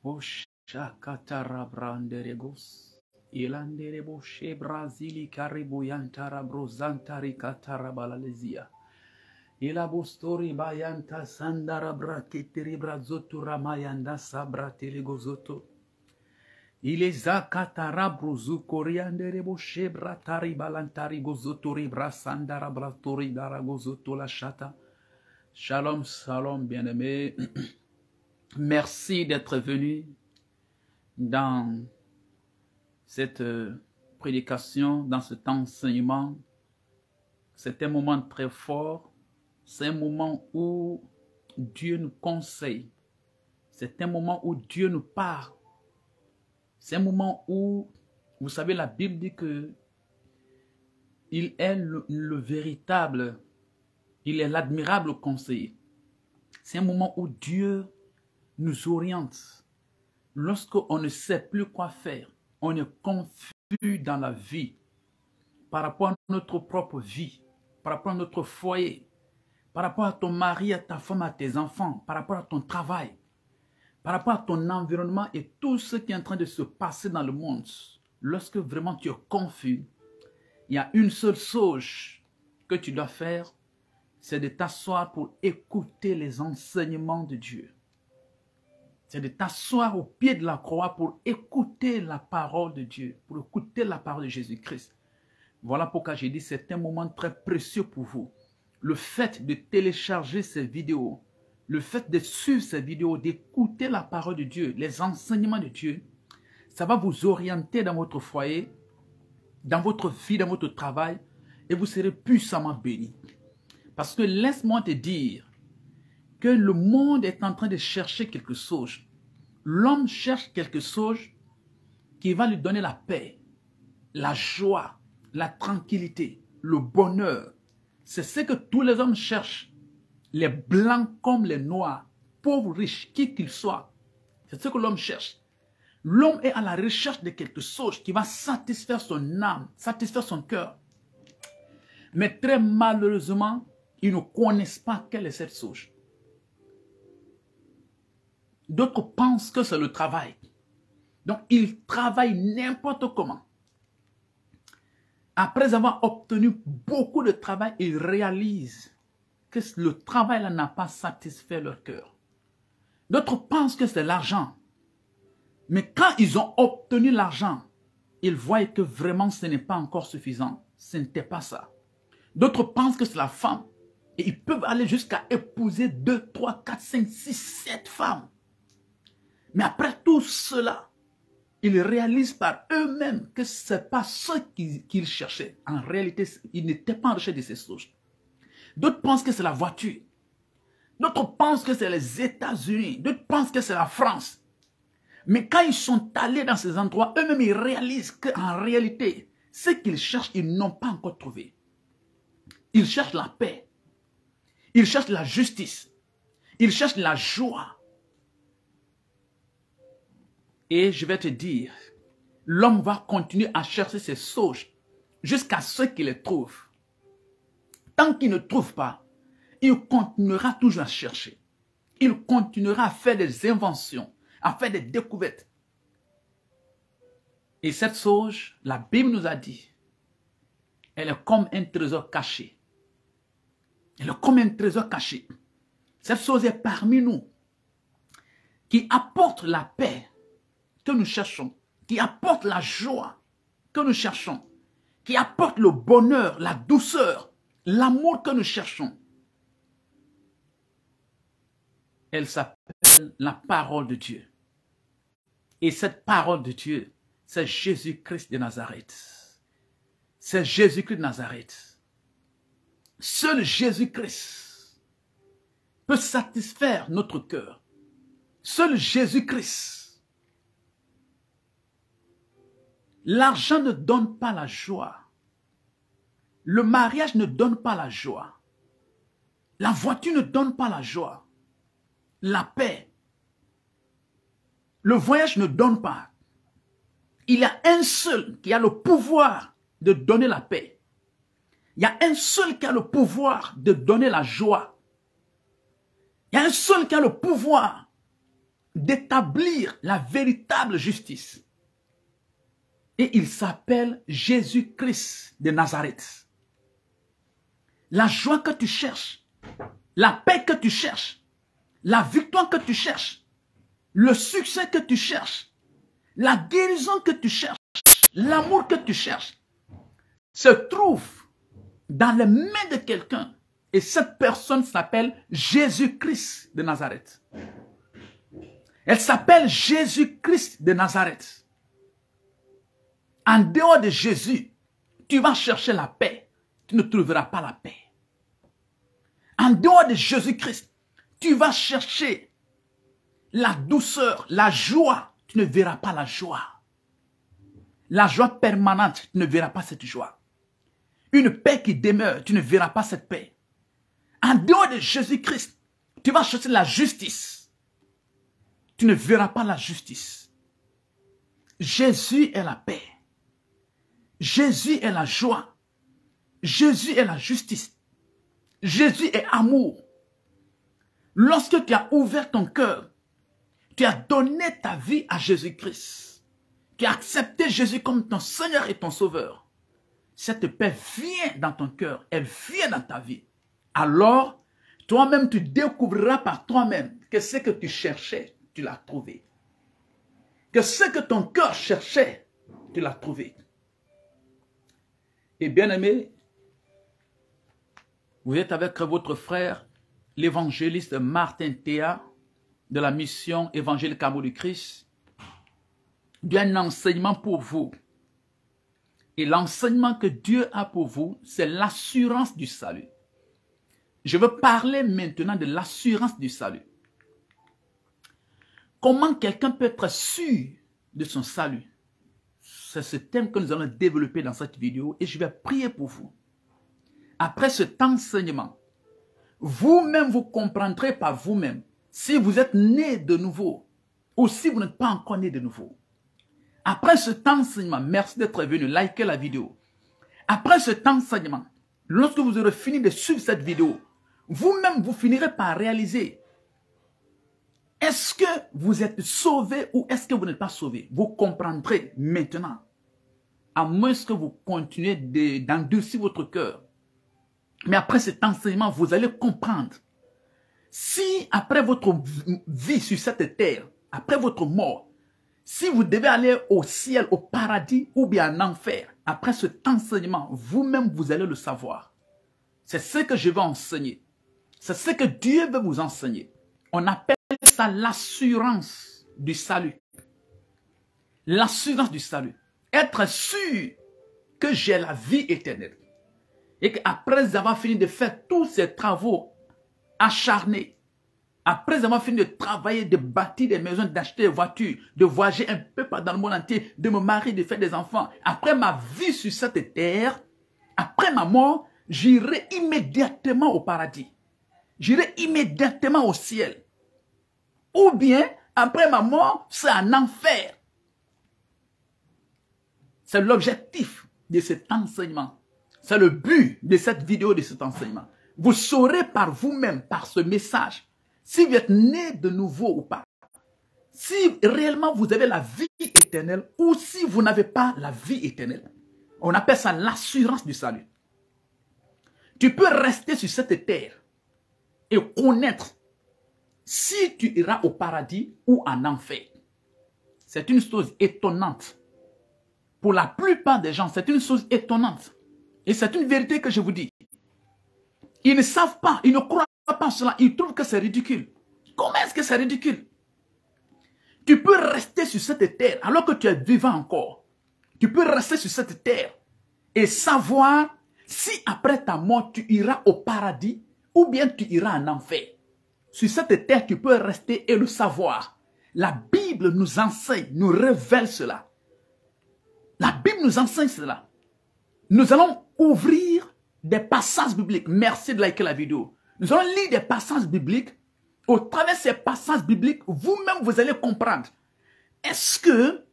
Oshakatara branderegos. Ilanderebo she Brazili caribuyantara brozantari katara balalezia. Ilabostori bayanta sandara braketeri brazoto ramayanda sabra telegozoto. Ileza katara bruzu korianderebo she bratari balantari gozotori brasandara bratori daragozoto la chata. Shalom, shalom, bien-aimés. Merci d'être venu dans cette prédication, dans cet enseignement. C'est un moment très fort. C'est un moment où Dieu nous conseille. C'est un moment où Dieu nous parle. C'est un moment où, vous savez, la Bible dit que il est le véritable, il est l'admirable conseiller. C'est un moment où Dieu nous oriente. Lorsqu'on ne sait plus quoi faire, on est confus dans la vie, par rapport à notre propre vie, par rapport à notre foyer, par rapport à ton mari, à ta femme, à tes enfants, par rapport à ton travail, par rapport à ton environnement et tout ce qui est en train de se passer dans le monde. Lorsque vraiment tu es confus, il y a une seule chose que tu dois faire, c'est de t'asseoir pour écouter les enseignements de Dieu. C'est de t'asseoir au pied de la croix pour écouter la parole de Dieu, pour écouter la parole de Jésus-Christ. Voilà pourquoi j'ai dit c'est un moment très précieux pour vous. Le fait de télécharger ces vidéos, le fait de suivre ces vidéos, d'écouter la parole de Dieu, les enseignements de Dieu, ça va vous orienter dans votre foyer, dans votre vie, dans votre travail, et vous serez puissamment bénis. Parce que laisse-moi te dire que le monde est en train de chercher quelque chose. L'homme cherche quelque chose qui va lui donner la paix, la joie, la tranquillité, le bonheur. C'est ce que tous les hommes cherchent. Les blancs comme les noirs, pauvres, riches, qui qu'ils soient. C'est ce que l'homme cherche. L'homme est à la recherche de quelque chose qui va satisfaire son âme, satisfaire son cœur. Mais très malheureusement, ils ne connaissent pas quelle est cette chose. D'autres pensent que c'est le travail. Donc, ils travaillent n'importe comment. Après avoir obtenu beaucoup de travail, ils réalisent que le travail là n'a pas satisfait leur cœur. D'autres pensent que c'est l'argent. Mais quand ils ont obtenu l'argent, ils voient que vraiment ce n'est pas encore suffisant. Ce n'était pas ça. D'autres pensent que c'est la femme. Et ils peuvent aller jusqu'à épouser 2, 3, 4, 5, 6, 7 femmes. Mais après tout cela, ils réalisent par eux-mêmes que ce n'est pas ce qu'ils cherchaient. En réalité, ils n'étaient pas en recherche de ces choses. D'autres pensent que c'est la voiture. D'autres pensent que c'est les États-Unis. D'autres pensent que c'est la France. Mais quand ils sont allés dans ces endroits, eux-mêmes, ils réalisent qu'en réalité, ce qu'ils cherchent, ils n'ont pas encore trouvé. Ils cherchent la paix. Ils cherchent la justice. Ils cherchent la joie. Et je vais te dire, l'homme va continuer à chercher ces choses jusqu'à ce qu'il les trouve. Tant qu'il ne trouve pas, il continuera toujours à chercher. Il continuera à faire des inventions, à faire des découvertes. Et cette chose, la Bible nous a dit, elle est comme un trésor caché. Elle est comme un trésor caché. Cette chose est parmi nous, qui apporte la paix que nous cherchons, qui apporte la joie que nous cherchons, qui apporte le bonheur, la douceur, l'amour que nous cherchons. Elle s'appelle la parole de Dieu. Et cette parole de Dieu, c'est Jésus-Christ de Nazareth. C'est Jésus-Christ de Nazareth. Seul Jésus-Christ peut satisfaire notre cœur. Seul Jésus-Christ. L'argent ne donne pas la joie. Le mariage ne donne pas la joie. La voiture ne donne pas la joie. La paix. Le voyage ne donne pas. Il y a un seul qui a le pouvoir de donner la paix. Il y a un seul qui a le pouvoir de donner la joie. Il y a un seul qui a le pouvoir d'établir la véritable justice. Et il s'appelle Jésus-Christ de Nazareth. La joie que tu cherches, la paix que tu cherches, la victoire que tu cherches, le succès que tu cherches, la guérison que tu cherches, l'amour que tu cherches, se trouve dans les mains de quelqu'un. Et cette personne s'appelle Jésus-Christ de Nazareth. Elle s'appelle Jésus-Christ de Nazareth. En dehors de Jésus, tu vas chercher la paix. Tu ne trouveras pas la paix. En dehors de Jésus-Christ, tu vas chercher la douceur, la joie. Tu ne verras pas la joie. La joie permanente, tu ne verras pas cette joie. Une paix qui demeure, tu ne verras pas cette paix. En dehors de Jésus-Christ, tu vas chercher la justice. Tu ne verras pas la justice. Jésus est la paix. Jésus est la joie. Jésus est la justice. Jésus est amour. Lorsque tu as ouvert ton cœur, tu as donné ta vie à Jésus-Christ. Tu as accepté Jésus comme ton Seigneur et ton Sauveur. Cette paix vient dans ton cœur, elle vient dans ta vie. Alors, toi-même, tu découvriras par toi-même que ce que tu cherchais, tu l'as trouvé. Que ce que ton cœur cherchait, tu l'as trouvé. Et bien aimé, vous êtes avec votre frère, l'évangéliste Martin Théa, de la mission évangélique Amour du Christ. Dieu a un enseignement pour vous. Et l'enseignement que Dieu a pour vous, c'est l'assurance du salut. Je veux parler maintenant de l'assurance du salut. Comment quelqu'un peut être sûr de son salut? C'est ce thème que nous allons développer dans cette vidéo et je vais prier pour vous. Après cet enseignement, vous-même vous comprendrez par vous-même si vous êtes né de nouveau ou si vous n'êtes pas encore né de nouveau. Après cet enseignement, merci d'être venu, likez la vidéo. Après cet enseignement, lorsque vous aurez fini de suivre cette vidéo, vous-même vous finirez par réaliser, est-ce que vous êtes sauvé ou est-ce que vous n'êtes pas sauvé? Vous comprendrez maintenant, à moins que vous continuez d'endurcir votre cœur. Mais après cet enseignement, vous allez comprendre. Si après votre vie sur cette terre, après votre mort, si vous devez aller au ciel, au paradis ou bien en enfer, après cet enseignement, vous-même vous allez le savoir. C'est ce que je vais enseigner. C'est ce que Dieu veut vous enseigner. On appelle ça l'assurance du salut. L'assurance du salut. Être sûr que j'ai la vie éternelle. Et qu'après avoir fini de faire tous ces travaux acharnés, après avoir fini de travailler, de bâtir des maisons, d'acheter des voitures, de voyager un peu dans le monde entier, de me marier, de faire des enfants, après ma vie sur cette terre, après ma mort, j'irai immédiatement au paradis. J'irai immédiatement au ciel. Ou bien, après ma mort, c'est un enfer. C'est l'objectif de cet enseignement. C'est le but de cette vidéo, de cet enseignement. Vous saurez par vous-même, par ce message, si vous êtes né de nouveau ou pas. Si réellement vous avez la vie éternelle ou si vous n'avez pas la vie éternelle. On appelle ça l'assurance du salut. Tu peux rester sur cette terre et connaître si tu iras au paradis ou en enfer. C'est une chose étonnante. Pour la plupart des gens, c'est une chose étonnante. Et c'est une vérité que je vous dis. Ils ne savent pas, ils ne croient pas cela, ils trouvent que c'est ridicule. Comment est-ce que c'est ridicule? Tu peux rester sur cette terre alors que tu es vivant encore. Tu peux rester sur cette terre et savoir si après ta mort tu iras au paradis ou bien tu iras en enfer. Sur cette terre, tu peux rester et le savoir. La Bible nous enseigne, nous révèle cela. La Bible nous enseigne cela. Nous allons ouvrir des passages bibliques. Merci de liker la vidéo. Nous allons lire des passages bibliques. Au travers de ces passages bibliques, vous-même, vous allez comprendre. Est-ce que,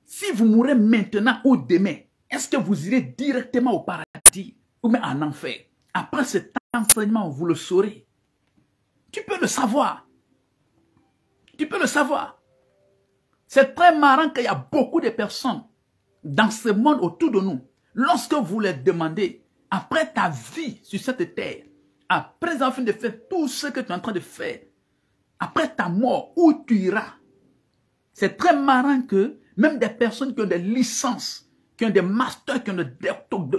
si vous mourrez maintenant ou demain, est-ce que vous irez directement au paradis ou même en enfer? Après cet enseignement, vous le saurez. Tu peux le savoir. Tu peux le savoir. C'est très marrant qu'il y a beaucoup de personnes dans ce monde autour de nous. Lorsque vous les demandez, après ta vie sur cette terre, après avoir fini de faire tout ce que tu es en train de faire, après ta mort, où tu iras? C'est très marrant que même des personnes qui ont des licences, qui ont des masters, qui ont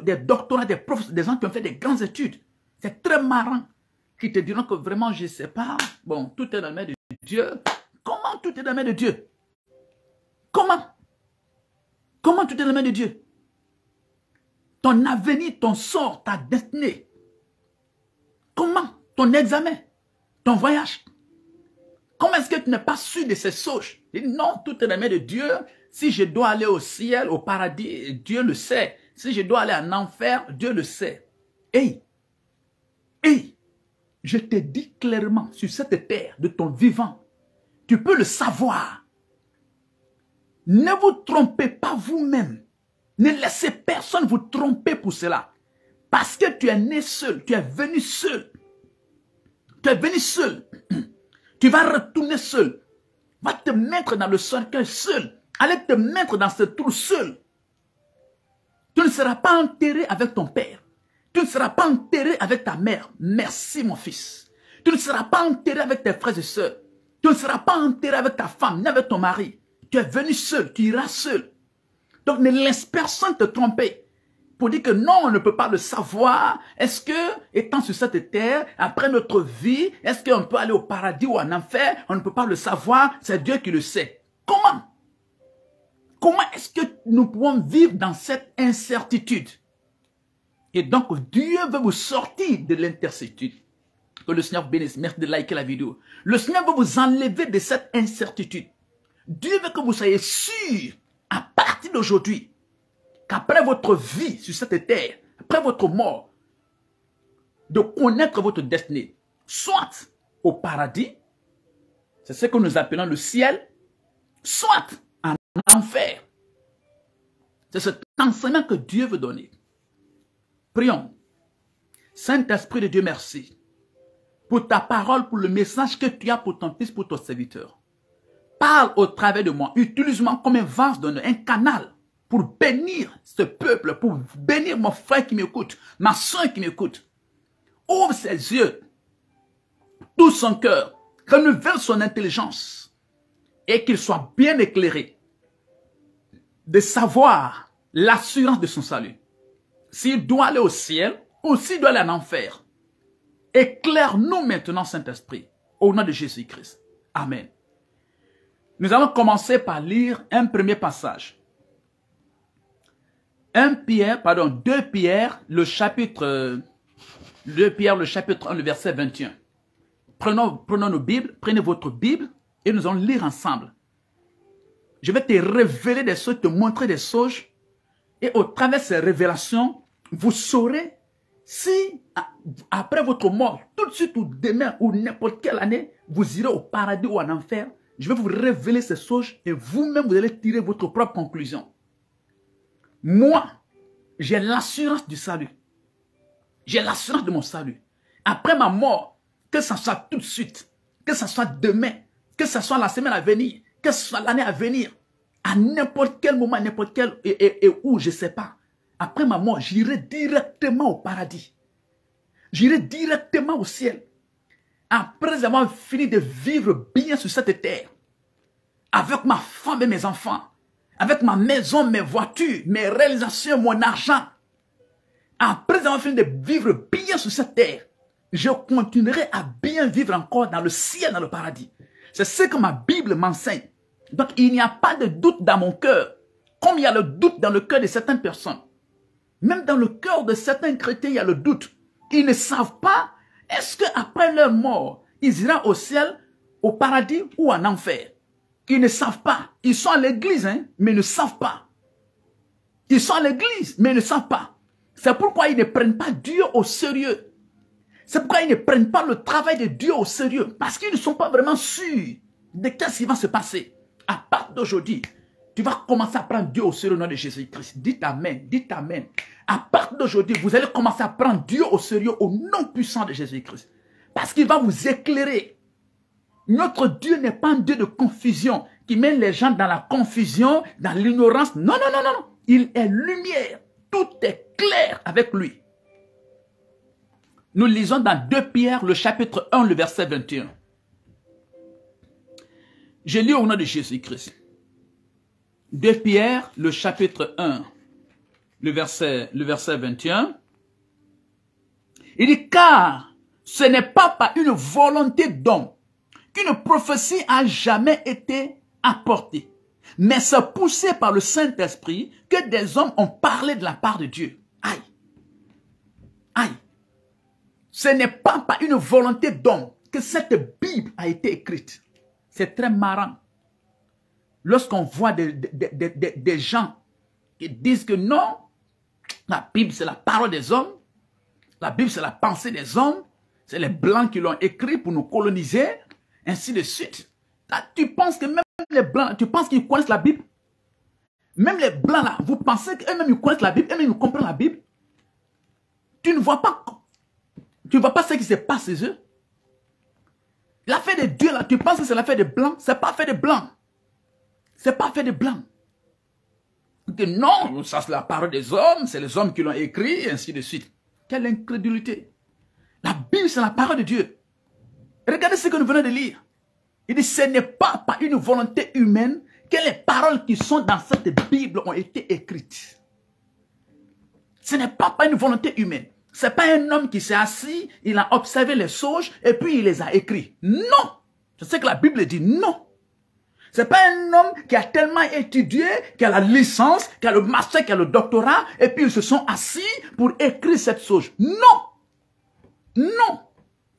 des doctorats, des profs, des gens qui ont fait des grandes études, c'est très marrant qui te diront que vraiment, je ne sais pas, bon, tout est dans la main de Dieu. Comment tout est dans la main de Dieu? Comment? Comment tout est dans la main de Dieu? Ton avenir, ton sort, ta destinée. Comment? Ton examen, ton voyage. Comment est-ce que tu n'es pas sûr de ces choses? Non, tout est dans la main de Dieu. Si je dois aller au ciel, au paradis, Dieu le sait. Si je dois aller en enfer, Dieu le sait. Hey, je te dis clairement sur cette terre de ton vivant, tu peux le savoir. Ne vous trompez pas vous-même. Ne laissez personne vous tromper pour cela. Parce que tu es né seul, tu es venu seul. Tu es venu seul. Tu vas retourner seul. Va te mettre dans le cercueil seul. Allez te mettre dans ce trou seul. Tu ne seras pas enterré avec ton père. Tu ne seras pas enterré avec ta mère. Merci mon fils. Tu ne seras pas enterré avec tes frères et sœurs. Tu ne seras pas enterré avec ta femme, ni avec ton mari. Tu es venu seul, tu iras seul. Donc ne laisse personne te tromper. Pour dire que non, on ne peut pas le savoir. Est-ce que, étant sur cette terre, après notre vie, est-ce qu'on peut aller au paradis ou en enfer? On ne peut pas le savoir, c'est Dieu qui le sait. Comment? Comment est-ce que nous pouvons vivre dans cette incertitude? Et donc, Dieu veut vous sortir de l'incertitude. Que le Seigneur vous bénisse. Merci de liker la vidéo. Le Seigneur veut vous enlever de cette incertitude. Dieu veut que vous soyez sûr, à partir d'aujourd'hui, qu'après votre vie sur cette terre, après votre mort, de connaître votre destinée, soit au paradis, c'est ce que nous appelons le ciel, soit en enfer. C'est cet enseignement que Dieu veut donner. Prions. Saint-Esprit de Dieu, merci pour ta parole, pour le message que tu as pour ton fils, pour ton serviteur. Parle au travers de moi. Utilise-moi comme un vase d'honneur, un canal pour bénir ce peuple, pour bénir mon frère qui m'écoute, ma soeur qui m'écoute. Ouvre ses yeux, tout son cœur, renouvelle son intelligence et qu'il soit bien éclairé de savoir l'assurance de son salut. S'il doit aller au ciel ou s'il doit aller en enfer, éclaire-nous maintenant, Saint-Esprit, au nom de Jésus-Christ. Amen. Nous allons commencer par lire un premier passage. 2 Pierre, le chapitre 1, le verset 21. Prenons nos Bibles, prenez votre Bible et nous allons lire ensemble. Je vais te révéler des choses, te montrer des choses. Et au travers de ces révélations, vous saurez si, après votre mort, tout de suite ou demain ou n'importe quelle année, vous irez au paradis ou en enfer. Je vais vous révéler ces choses et vous-même, vous allez tirer votre propre conclusion. Moi, j'ai l'assurance du salut. J'ai l'assurance de mon salut. Après ma mort, que ce soit tout de suite, que ce soit demain, que ce soit la semaine à venir, que ce soit l'année à venir, à n'importe quel moment, n'importe quel et où, je ne sais pas. Après ma mort, j'irai directement au paradis. J'irai directement au ciel. Après avoir fini de vivre bien sur cette terre, avec ma femme et mes enfants, avec ma maison, mes voitures, mes réalisations, mon argent, après avoir fini de vivre bien sur cette terre, je continuerai à bien vivre encore dans le ciel, dans le paradis. C'est ce que ma Bible m'enseigne. Donc, il n'y a pas de doute dans mon cœur, comme il y a le doute dans le cœur de certaines personnes. Même dans le cœur de certains chrétiens, il y a le doute. Ils ne savent pas, est-ce qu'après leur mort, ils iront au ciel, au paradis ou en enfer? Ils ne savent pas. Ils sont à l'église, hein, mais ils ne savent pas. Ils sont à l'église, mais ils ne savent pas. C'est pourquoi ils ne prennent pas Dieu au sérieux. C'est pourquoi ils ne prennent pas le travail de Dieu au sérieux. Parce qu'ils ne sont pas vraiment sûrs de qu'est-ce qui va se passer. À partir d'aujourd'hui, tu vas commencer à prendre Dieu au sérieux au nom de Jésus-Christ. Dites Amen, dites Amen. À partir d'aujourd'hui, vous allez commencer à prendre Dieu au sérieux au nom puissant de Jésus-Christ. Parce qu'il va vous éclairer. Notre Dieu n'est pas un Dieu de confusion qui met les gens dans la confusion, dans l'ignorance. Non, non, non, non, non. Il est lumière. Tout est clair avec lui. Nous lisons dans 2 Pierre, le chapitre 1, le verset 21. Je lis au nom de Jésus-Christ. 2 Pierre, le chapitre 1, le verset 21. Il dit, car ce n'est pas par une volonté d'homme qu'une prophétie a jamais été apportée, mais c'est poussé par le Saint-Esprit que des hommes ont parlé de la part de Dieu. Aïe. Aïe. Ce n'est pas par une volonté d'homme que cette Bible a été écrite. C'est très marrant. Lorsqu'on voit des gens qui disent que non, la Bible c'est la parole des hommes, la Bible c'est la pensée des hommes, c'est les Blancs qui l'ont écrit pour nous coloniser, ainsi de suite. Là, tu penses que même les Blancs, tu penses qu'ils connaissent la Bible? Même les Blancs là, vous pensez qu'eux-mêmes ils connaissent la Bible, eux-mêmes ils comprennent la Bible? Tu ne vois pas ce qui se passe chez eux? L'affaire de Dieu là, tu penses que c'est l'affaire des Blancs? C'est pas fait de Blancs. C'est pas fait de Blancs. Que non, ça c'est la parole des hommes, c'est les hommes qui l'ont écrit, ainsi de suite. Quelle incrédulité. La Bible c'est la parole de Dieu. Regardez ce que nous venons de lire. Il dit, ce n'est pas par une volonté humaine que les paroles qui sont dans cette Bible ont été écrites. Ce n'est pas par une volonté humaine. Ce n'est pas un homme qui s'est assis, il a observé les choses et puis il les a écrits. Non. C'est ce que la Bible dit. Non. Ce n'est pas un homme qui a tellement étudié, qui a la licence, qui a le master, qui a le doctorat, et puis ils se sont assis pour écrire cette chose. Non. Non.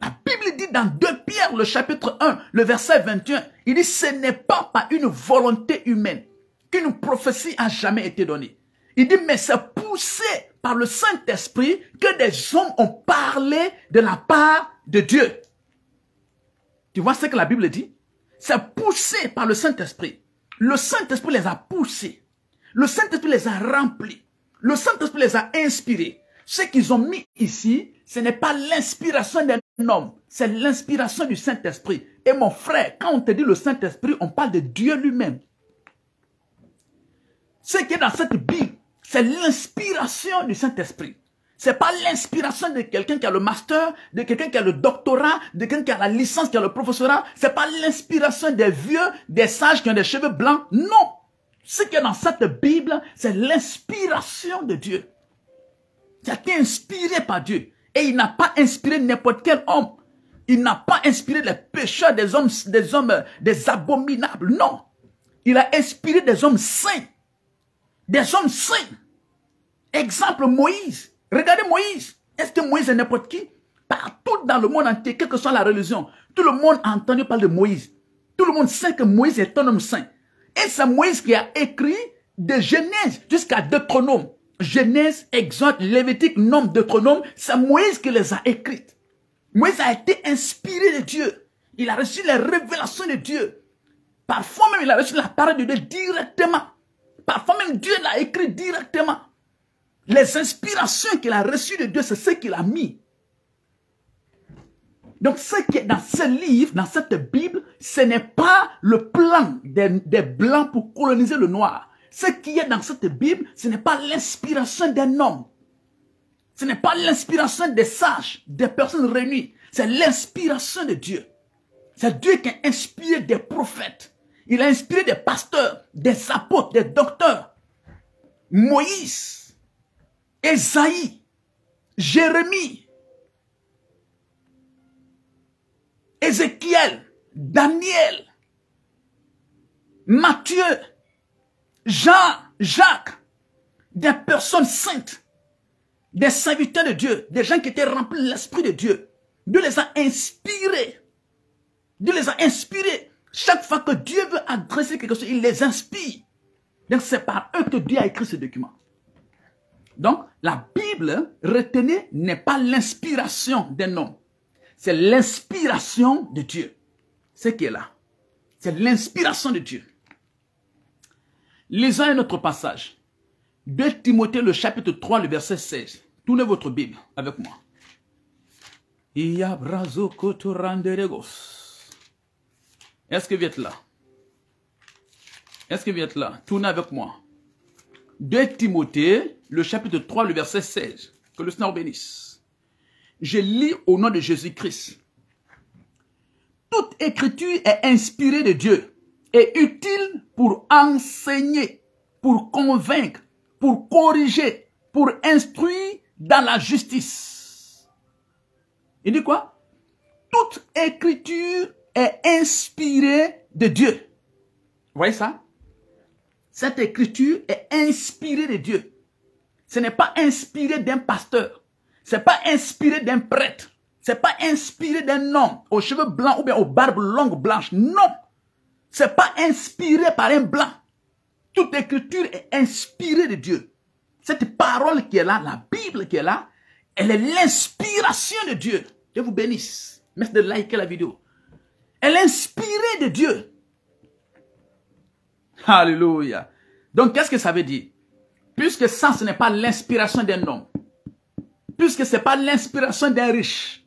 La Bible dit dans 2 Pierre, le chapitre 1, le verset 21, il dit, ce n'est pas par une volonté humaine qu'une prophétie a jamais été donnée. Il dit, mais c'est poussé par le Saint-Esprit que des hommes ont parlé de la part de Dieu. Tu vois ce que la Bible dit? C'est poussé par le Saint-Esprit. Le Saint-Esprit les a poussés. Le Saint-Esprit les a remplis. Le Saint-Esprit les a inspirés. Ce qu'ils ont mis ici, ce n'est pas l'inspiration d'un homme, c'est l'inspiration du Saint-Esprit. Et mon frère, quand on te dit le Saint-Esprit, on parle de Dieu lui-même. Ce qui est dans cette Bible, c'est l'inspiration du Saint-Esprit. Ce n'est pas l'inspiration de quelqu'un qui a le master, de quelqu'un qui a le doctorat, de quelqu'un qui a la licence, qui a le professorat. Ce n'est pas l'inspiration des vieux, des sages qui ont des cheveux blancs. Non. Ce qui est dans cette Bible, c'est l'inspiration de Dieu. Ça a été inspiré par Dieu. Et il n'a pas inspiré n'importe quel homme. Il n'a pas inspiré les pécheurs, des abominables. Non. Il a inspiré des hommes saints. Des hommes saints. Exemple, Moïse. Regardez Moïse. Est-ce que Moïse est n'importe qui? Partout dans le monde entier, quelle que soit la religion, tout le monde a entendu parler de Moïse. Tout le monde sait que Moïse est un homme saint. Et c'est Moïse qui a écrit de Genèse jusqu'à Deutéronome. Genèse, Exode, Lévitique, Nombre, Deutéronome, c'est Moïse qui les a écrites. Moïse a été inspiré de Dieu. Il a reçu les révélations de Dieu. Parfois même, il a reçu la parole de Dieu directement. Parfois même, Dieu l'a écrit directement. Les inspirations qu'il a reçues de Dieu, c'est ce qu'il a mis. Donc, ce qui est dans ce livre, dans cette Bible, ce n'est pas le plan des Blancs pour coloniser le Noir. Ce qui est dans cette Bible, ce n'est pas l'inspiration d'un homme. Ce n'est pas l'inspiration des sages, des personnes réunies. C'est l'inspiration de Dieu. C'est Dieu qui a inspiré des prophètes. Il a inspiré des pasteurs, des apôtres, des docteurs. Moïse, Ésaïe, Jérémie, Ézéchiel, Daniel, Matthieu, Jean, Jacques, des personnes saintes, des serviteurs de Dieu, des gens qui étaient remplis de l'Esprit de Dieu. Dieu les a inspirés. Dieu les a inspirés. Chaque fois que Dieu veut adresser quelque chose, il les inspire. Donc c'est par eux que Dieu a écrit ce document. Donc la Bible, retenez, n'est pas l'inspiration d'un homme. C'est l'inspiration de Dieu. Ce qui est là. C'est l'inspiration de Dieu. Lisons un autre passage. 2 Timothée, le chapitre 3, le verset 16. Tournez votre Bible avec moi. Est-ce que vous êtes là? Est-ce que vous êtes là? Tournez avec moi. 2 Timothée, le chapitre 3, le verset 16. Que le Seigneur bénisse. Je lis au nom de Jésus-Christ. Toute écriture est inspirée de Dieu et utile pour enseigner, pour convaincre, pour corriger, pour instruire dans la justice. Il dit quoi? Toute écriture est inspirée de Dieu. Vous voyez ça? Cette écriture est inspirée de Dieu. Ce n'est pas inspiré d'un pasteur. Ce n'est pas inspiré d'un prêtre. Ce n'est pas inspiré d'un homme aux cheveux blancs ou bien aux barbes longues blanches. Non. Ce n'est pas inspiré par un blanc. Toute écriture est inspirée de Dieu. Cette parole qui est là, la Bible qui est là, elle est l'inspiration de Dieu. Dieu vous bénisse. Merci de liker la vidéo. Elle est inspirée de Dieu. Alléluia. Donc, qu'est-ce que ça veut dire? Puisque ça, ce n'est pas l'inspiration d'un homme. Puisque ce n'est pas l'inspiration d'un riche.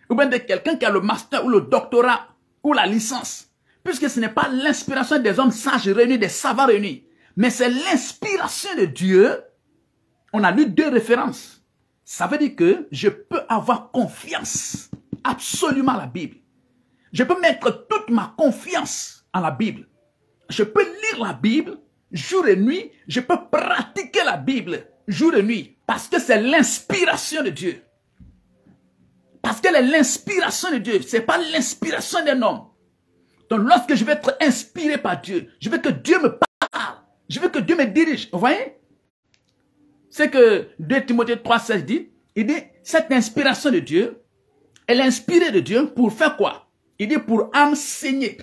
Ou bien de quelqu'un qui a le master ou le doctorat ou la licence. Puisque ce n'est pas l'inspiration des hommes sages réunis, des savants réunis. Mais c'est l'inspiration de Dieu. On a lu 2 références. Ça veut dire que je peux avoir confiance absolument à la Bible. Je peux mettre toute ma confiance en la Bible. Je peux lire la Bible jour et nuit. Je peux pratiquer la Bible jour et nuit. Parce que c'est l'inspiration de Dieu. Parce qu'elle est l'inspiration de Dieu. Ce n'est pas l'inspiration d'un homme. Donc lorsque je vais être inspiré par Dieu, je veux que Dieu me parle. Je veux que Dieu me dirige. Vous voyez? C'est que 2 Timothée 3,16 dit, il dit, cette inspiration de Dieu, elle est inspirée de Dieu pour faire quoi? Il dit pour enseigner.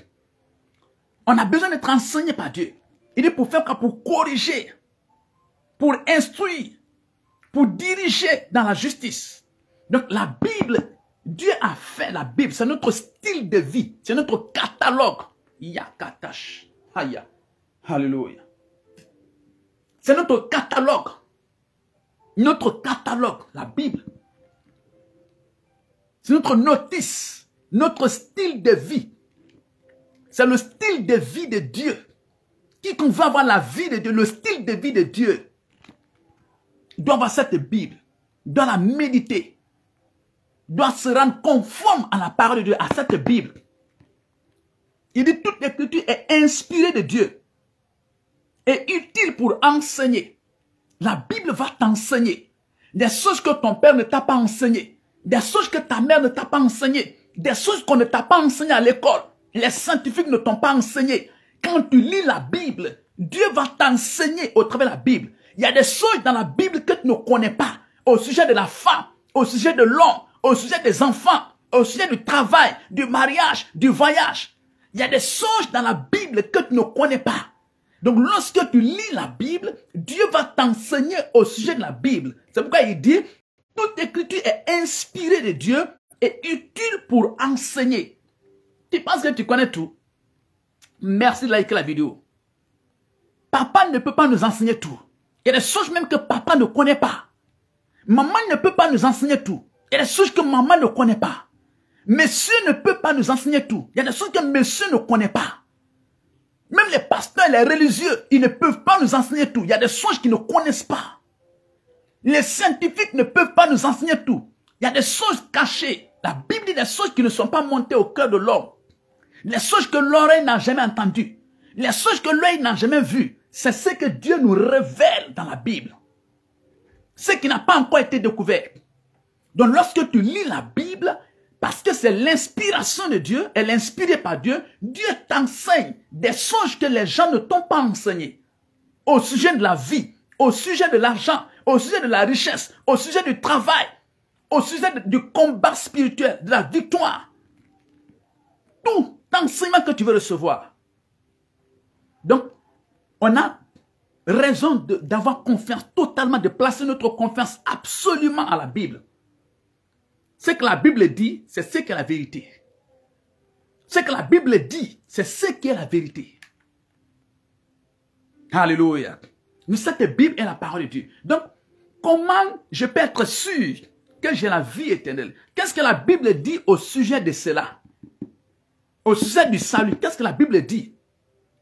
On a besoin d'être enseigné par Dieu. Il dit pour faire quoi? Pour corriger, pour instruire, pour diriger dans la justice. Donc la Bible, Dieu a fait la Bible, c'est notre style de vie, c'est notre catalogue. Yakatash. Haya. Alléluia. C'est notre catalogue. Notre catalogue, la Bible. C'est notre notice, notre style de vie. C'est le style de vie de Dieu. Quiconque va avoir la vie de Dieu, le style de vie de Dieu, doit avoir cette Bible, doit la méditer, doit se rendre conforme à la parole de Dieu, à cette Bible. Il dit toute l'écriture est inspirée de Dieu et utile pour enseigner. La Bible va t'enseigner des choses que ton père ne t'a pas enseignées, des choses que ta mère ne t'a pas enseignées, des choses qu'on ne t'a pas enseignées à l'école. Les scientifiques ne t'ont pas enseigné. Quand tu lis la Bible, Dieu va t'enseigner au travers de la Bible. Il y a des choses dans la Bible que tu ne connais pas. Au sujet de la femme, au sujet de l'homme, au sujet des enfants, au sujet du travail, du mariage, du voyage. Il y a des choses dans la Bible que tu ne connais pas. Donc lorsque tu lis la Bible, Dieu va t'enseigner au sujet de la Bible. C'est pourquoi il dit, toute écriture est inspirée de Dieu et utile pour enseigner. Tu penses que tu connais tout? Merci de liker la vidéo. Papa ne peut pas nous enseigner tout. Il y a des choses même que papa ne connaît pas. Maman ne peut pas nous enseigner tout. Il y a des choses que maman ne connaît pas. Monsieur ne peut pas nous enseigner tout. Il y a des choses que monsieur ne connaît pas. Même les pasteurs, les religieux, ils ne peuvent pas nous enseigner tout. Il y a des choses qu'ils ne connaissent pas. Les scientifiques ne peuvent pas nous enseigner tout. Il y a des choses cachées. La Bible dit des choses qui ne sont pas montées au cœur de l'homme. Les choses que l'oreille n'a jamais entendues. Les choses que l'œil n'a jamais vues. C'est ce que Dieu nous révèle dans la Bible. Ce qui n'a pas encore été découvert. Donc lorsque tu lis la Bible, parce que c'est l'inspiration de Dieu, elle est inspirée par Dieu, Dieu t'enseigne des choses que les gens ne t'ont pas enseignées. Au sujet de la vie, au sujet de l'argent, au sujet de la richesse, au sujet du travail, au sujet du combat spirituel, de la victoire. Tout enseignement que tu veux recevoir. Donc, on a raison d'avoir confiance totalement, de placer notre confiance absolument à la Bible. Ce que la Bible dit, c'est ce qui est la vérité. Ce que la Bible dit, c'est ce qui est la vérité. Alléluia. Mais cette Bible est la parole de Dieu. Donc, comment je peux être sûr que j'ai la vie éternelle? Qu'est-ce que la Bible dit au sujet de cela? au sujet du salut, qu'est-ce que la Bible dit?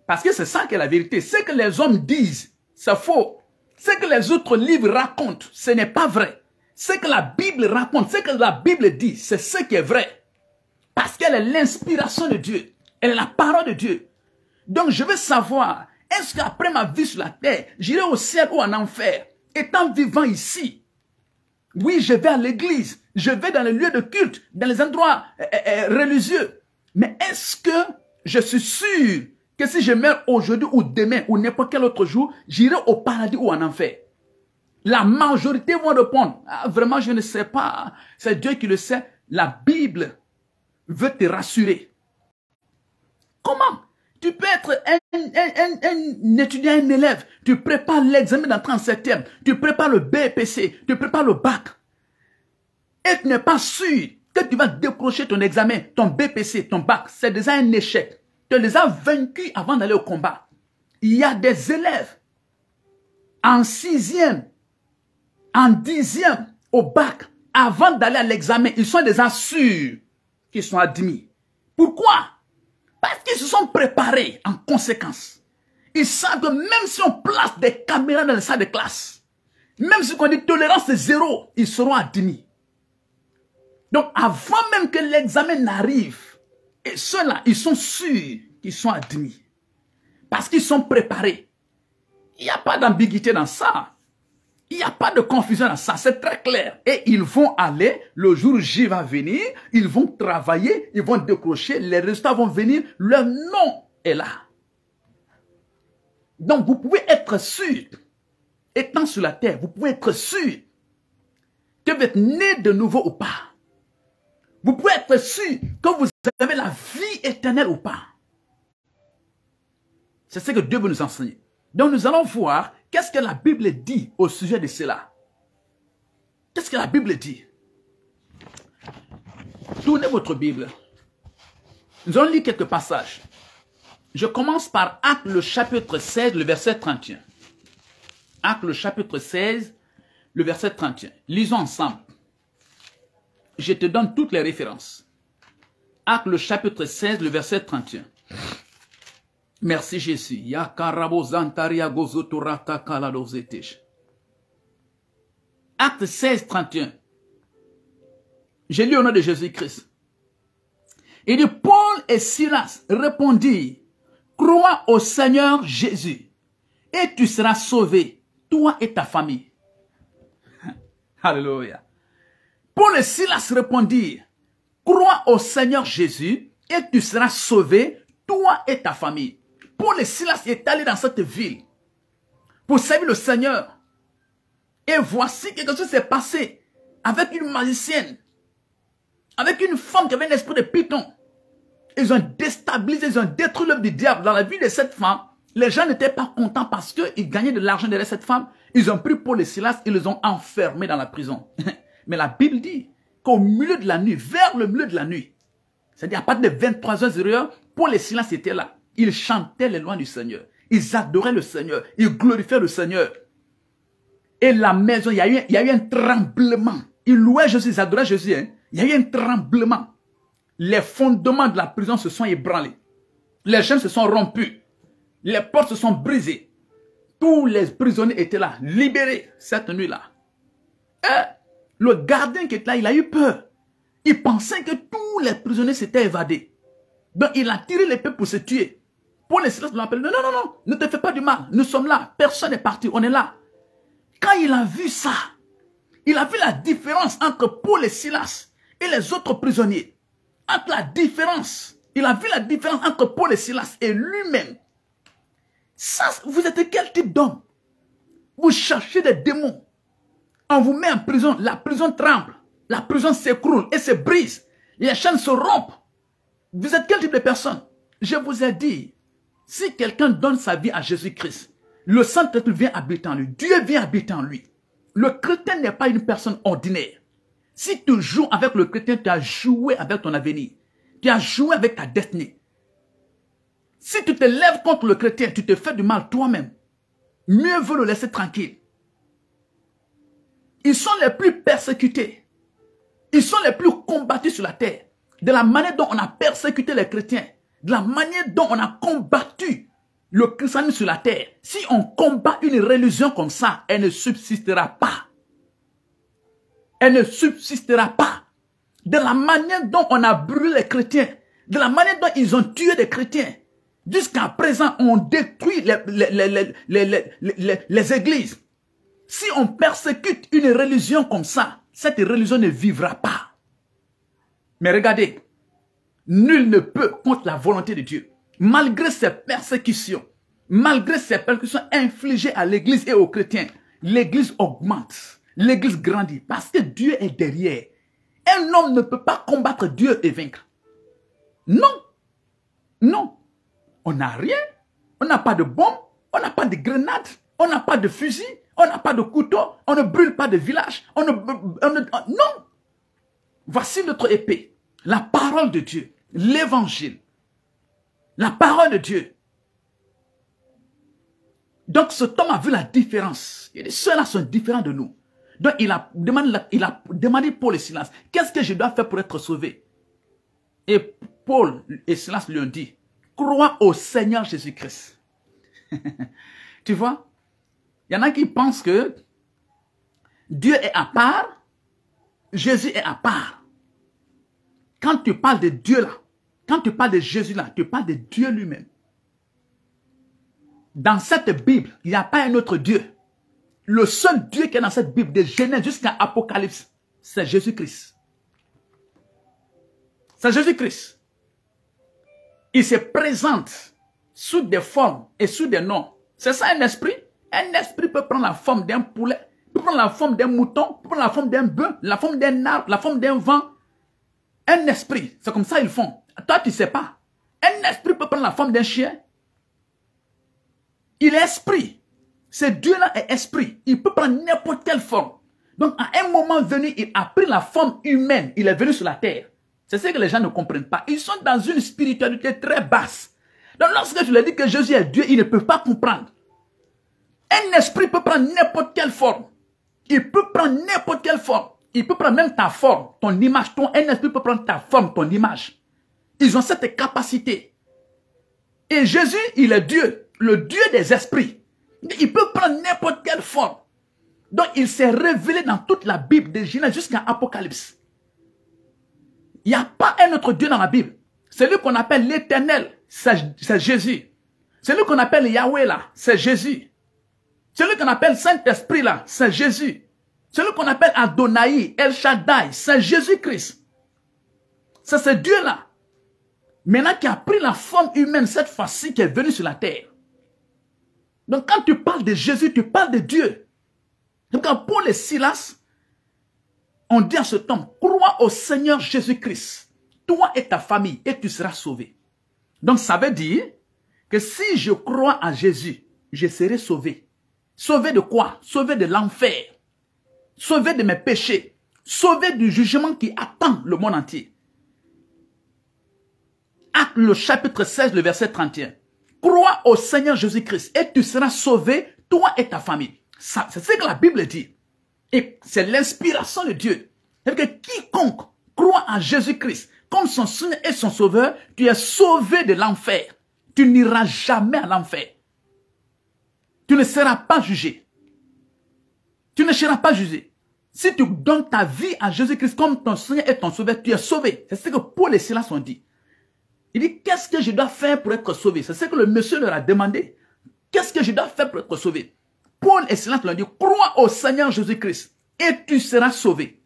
Parce que c'est ça qui est la vérité. Ce que les hommes disent, c'est faux. Ce que les autres livres racontent, ce n'est pas vrai. Ce que la Bible raconte, ce que la Bible dit, c'est ce qui est vrai. Parce qu'elle est l'inspiration de Dieu. Elle est la parole de Dieu. Donc je veux savoir, est-ce qu'après ma vie sur la terre, j'irai au ciel ou en enfer, étant vivant ici? Oui, je vais à l'église, je vais dans les lieux de culte, dans les endroits religieux. Mais est-ce que je suis sûr que si je meurs aujourd'hui ou demain ou n'importe quel autre jour, j'irai au paradis ou en enfer? La majorité vont répondre, ah, vraiment je ne sais pas, c'est Dieu qui le sait. La Bible veut te rassurer. Comment? Tu peux être un étudiant, un élève, tu prépares l'examen d'entrée en septième, tu prépares le BPC, tu prépares le bac. Et tu n'es pas sûr que tu vas décrocher ton examen, ton BPC, ton bac. C'est déjà un échec. Tu les as vaincus avant d'aller au combat. Il y a des élèves en 6e, en 10e au bac, avant d'aller à l'examen, ils sont déjà sûrs qu'ils sont admis. Pourquoi? Parce qu'ils se sont préparés en conséquence. Ils savent que même si on place des caméras dans les salles de classe, même si on dit tolérance est zéro, ils seront admis. Donc avant même que l'examen n'arrive, et ceux-là, ils sont sûrs qu'ils sont admis. Parce qu'ils sont préparés. Il n'y a pas d'ambiguïté dans ça. Il n'y a pas de confusion dans ça, c'est très clair. Et ils vont aller, le jour J va venir, ils vont travailler, ils vont décrocher, les résultats vont venir, leur nom est là. Donc vous pouvez être sûr, étant sur la terre, vous pouvez être sûr que vous êtes né de nouveau ou pas. Vous pouvez être sûr que vous avez la vie éternelle ou pas. C'est ce que Dieu veut nous enseigner. Donc nous allons voir qu'est-ce que la Bible dit au sujet de cela. Qu'est-ce que la Bible dit? Tournez votre Bible. Nous allons lire quelques passages. Je commence par Actes le chapitre 16, le verset 31. Actes le chapitre 16, le verset 31. Lisons ensemble. Je te donne toutes les références. Actes le chapitre 16, le verset 31. Merci Jésus. Acte 16, 31. J'ai lu au nom de Jésus-Christ. Il dit, Paul et Silas répondirent, crois au Seigneur Jésus, et tu seras sauvé, toi et ta famille. Alléluia. Paul et Silas répondirent, crois au Seigneur Jésus, et tu seras sauvé, toi et ta famille. Paul et Silas est allé dans cette ville pour servir le Seigneur. Et voici quelque chose s'est passé avec une magicienne, avec une femme qui avait un esprit de python. Ils ont déstabilisé, ils ont détruit l'œuvre du diable. Dans la vie de cette femme, les gens n'étaient pas contents parce qu'ils gagnaient de l'argent derrière cette femme. Ils ont pris Paul et Silas, ils les ont enfermés dans la prison. Mais la Bible dit qu'au milieu de la nuit, vers le milieu de la nuit, c'est-à-dire à partir de 23h00, Paul et Silas étaient là. Ils chantaient les lois du Seigneur. Ils adoraient le Seigneur. Ils glorifiaient le Seigneur. Et la maison, il y a eu un tremblement. Ils louaient Jésus, ils adoraient Jésus. Hein. Il y a eu un tremblement. Les fondements de la prison se sont ébranlés. Les chaînes se sont rompues. Les portes se sont brisées. Tous les prisonniers étaient là, libérés cette nuit-là. Et le gardien qui était là, il a eu peur. Il pensait que tous les prisonniers s'étaient évadés. Donc il a tiré l'épée pour se tuer. Paul et Silas l'ont appelé. Non, non, non, non, ne te fais pas du mal. Nous sommes là. Personne n'est parti. On est là. Quand il a vu ça, il a vu la différence entre Paul et Silas et les autres prisonniers. Entre la différence. Il a vu la différence entre Paul et Silas et lui-même. Ça, vous êtes quel type d'homme? Vous cherchez des démons. On vous met en prison. La prison tremble. La prison s'écroule et se brise. Les chaînes se rompent. Vous êtes quel type de personne? Je vous ai dit, si quelqu'un donne sa vie à Jésus-Christ, le Saint-Esprit vient habiter en lui. Dieu vient habiter en lui. Le chrétien n'est pas une personne ordinaire. Si tu joues avec le chrétien, tu as joué avec ton avenir. Tu as joué avec ta destinée. Si tu te lèves contre le chrétien, tu te fais du mal toi-même. Mieux vaut le laisser tranquille. Ils sont les plus persécutés. Ils sont les plus combattus sur la terre. De la manière dont on a persécuté les chrétiens, de la manière dont on a combattu le christianisme sur la terre, si on combat une religion comme ça, elle ne subsistera pas. Elle ne subsistera pas. De la manière dont on a brûlé les chrétiens, de la manière dont ils ont tué des chrétiens, jusqu'à présent, on détruit les églises. Si on persécute une religion comme ça, cette religion ne vivra pas. Mais regardez, nul ne peut contre la volonté de Dieu. Malgré ces persécutions infligées à l'église et aux chrétiens, l'église augmente, l'église grandit parce que Dieu est derrière. Un homme ne peut pas combattre Dieu et vaincre. Non, non. On n'a rien, on n'a pas de bombe, on n'a pas de grenades, on n'a pas de fusil, on n'a pas de couteau, on ne brûle pas de village, non. Voici notre épée, la parole de Dieu, l'évangile, la parole de Dieu. Donc cet homme a vu la différence. Il dit, ceux-là sont différents de nous. Donc il a demandé Paul et Silas, qu'est-ce que je dois faire pour être sauvé? Et Paul et Silas lui ont dit, crois au Seigneur Jésus-Christ. Tu vois, il y en a qui pensent que Dieu est à part, Jésus est à part. Quand tu parles de Dieu là, quand tu parles de Jésus là, tu parles de Dieu lui-même. Dans cette Bible, il n'y a pas un autre Dieu. Le seul Dieu qui est dans cette Bible, de Genèse jusqu'à Apocalypse, c'est Jésus-Christ. C'est Jésus-Christ. Il se présente sous des formes et sous des noms. C'est ça un esprit? Un esprit peut prendre la forme d'un poulet, peut prendre la forme d'un mouton, peut prendre la forme d'un bœuf, la forme d'un arbre, la forme d'un vent. Un esprit, c'est comme ça ils font. Toi, tu ne sais pas. Un esprit peut prendre la forme d'un chien. Il est esprit. Ce Dieu-là est esprit. Il peut prendre n'importe quelle forme. Donc, à un moment venu, il a pris la forme humaine. Il est venu sur la terre. C'est ce que les gens ne comprennent pas. Ils sont dans une spiritualité très basse. Donc, lorsque je leur dis que Jésus est Dieu, ils ne peuvent pas comprendre. Un esprit peut prendre n'importe quelle forme. Il peut prendre n'importe quelle forme. Il peut prendre même ta forme, ton image. Un esprit peut prendre ta forme, ton image. Ils ont cette capacité. Et Jésus, il est Dieu, le Dieu des esprits. Il peut prendre n'importe quelle forme. Donc, il s'est révélé dans toute la Bible, de Genèse jusqu'à Apocalypse. Il n'y a pas un autre Dieu dans la Bible. Celui qu'on appelle l'Éternel, c'est Jésus. Celui qu'on appelle Yahweh là, c'est Jésus. Celui qu'on appelle Saint-Esprit là, c'est Jésus. Celui qu'on appelle Adonai, El Shaddai, c'est Jésus-Christ. C'est ce Dieu-là. Maintenant qui a pris la forme humaine cette fois-ci, qui est venu sur la terre. Donc quand tu parles de Jésus, tu parles de Dieu. Donc quand Paul et Silas, on dit à cet homme, crois au Seigneur Jésus-Christ, toi et ta famille, et tu seras sauvé. Donc ça veut dire que si je crois à Jésus, je serai sauvé. Sauvé de quoi? Sauvé de l'enfer. Sauvé de mes péchés. Sauvé du jugement qui attend le monde entier. Acte le chapitre 16, le verset 31. Crois au Seigneur Jésus-Christ et tu seras sauvé, toi et ta famille. C'est ce que la Bible dit. Et c'est l'inspiration de Dieu. C'est-à-dire que quiconque croit en Jésus-Christ comme son Seigneur et son Sauveur, tu es sauvé de l'enfer. Tu n'iras jamais à l'enfer. Tu ne seras pas jugé. Tu ne seras pas jugé. Si tu donnes ta vie à Jésus-Christ comme ton Seigneur et ton Sauveur, tu es sauvé. C'est ce que Paul et Silas ont dit. Il dit, qu'est-ce que je dois faire pour être sauvé? C'est ce que le monsieur leur a demandé. Qu'est-ce que je dois faire pour être sauvé? Paul et Silas leur ont dit, crois au Seigneur Jésus-Christ et tu seras sauvé.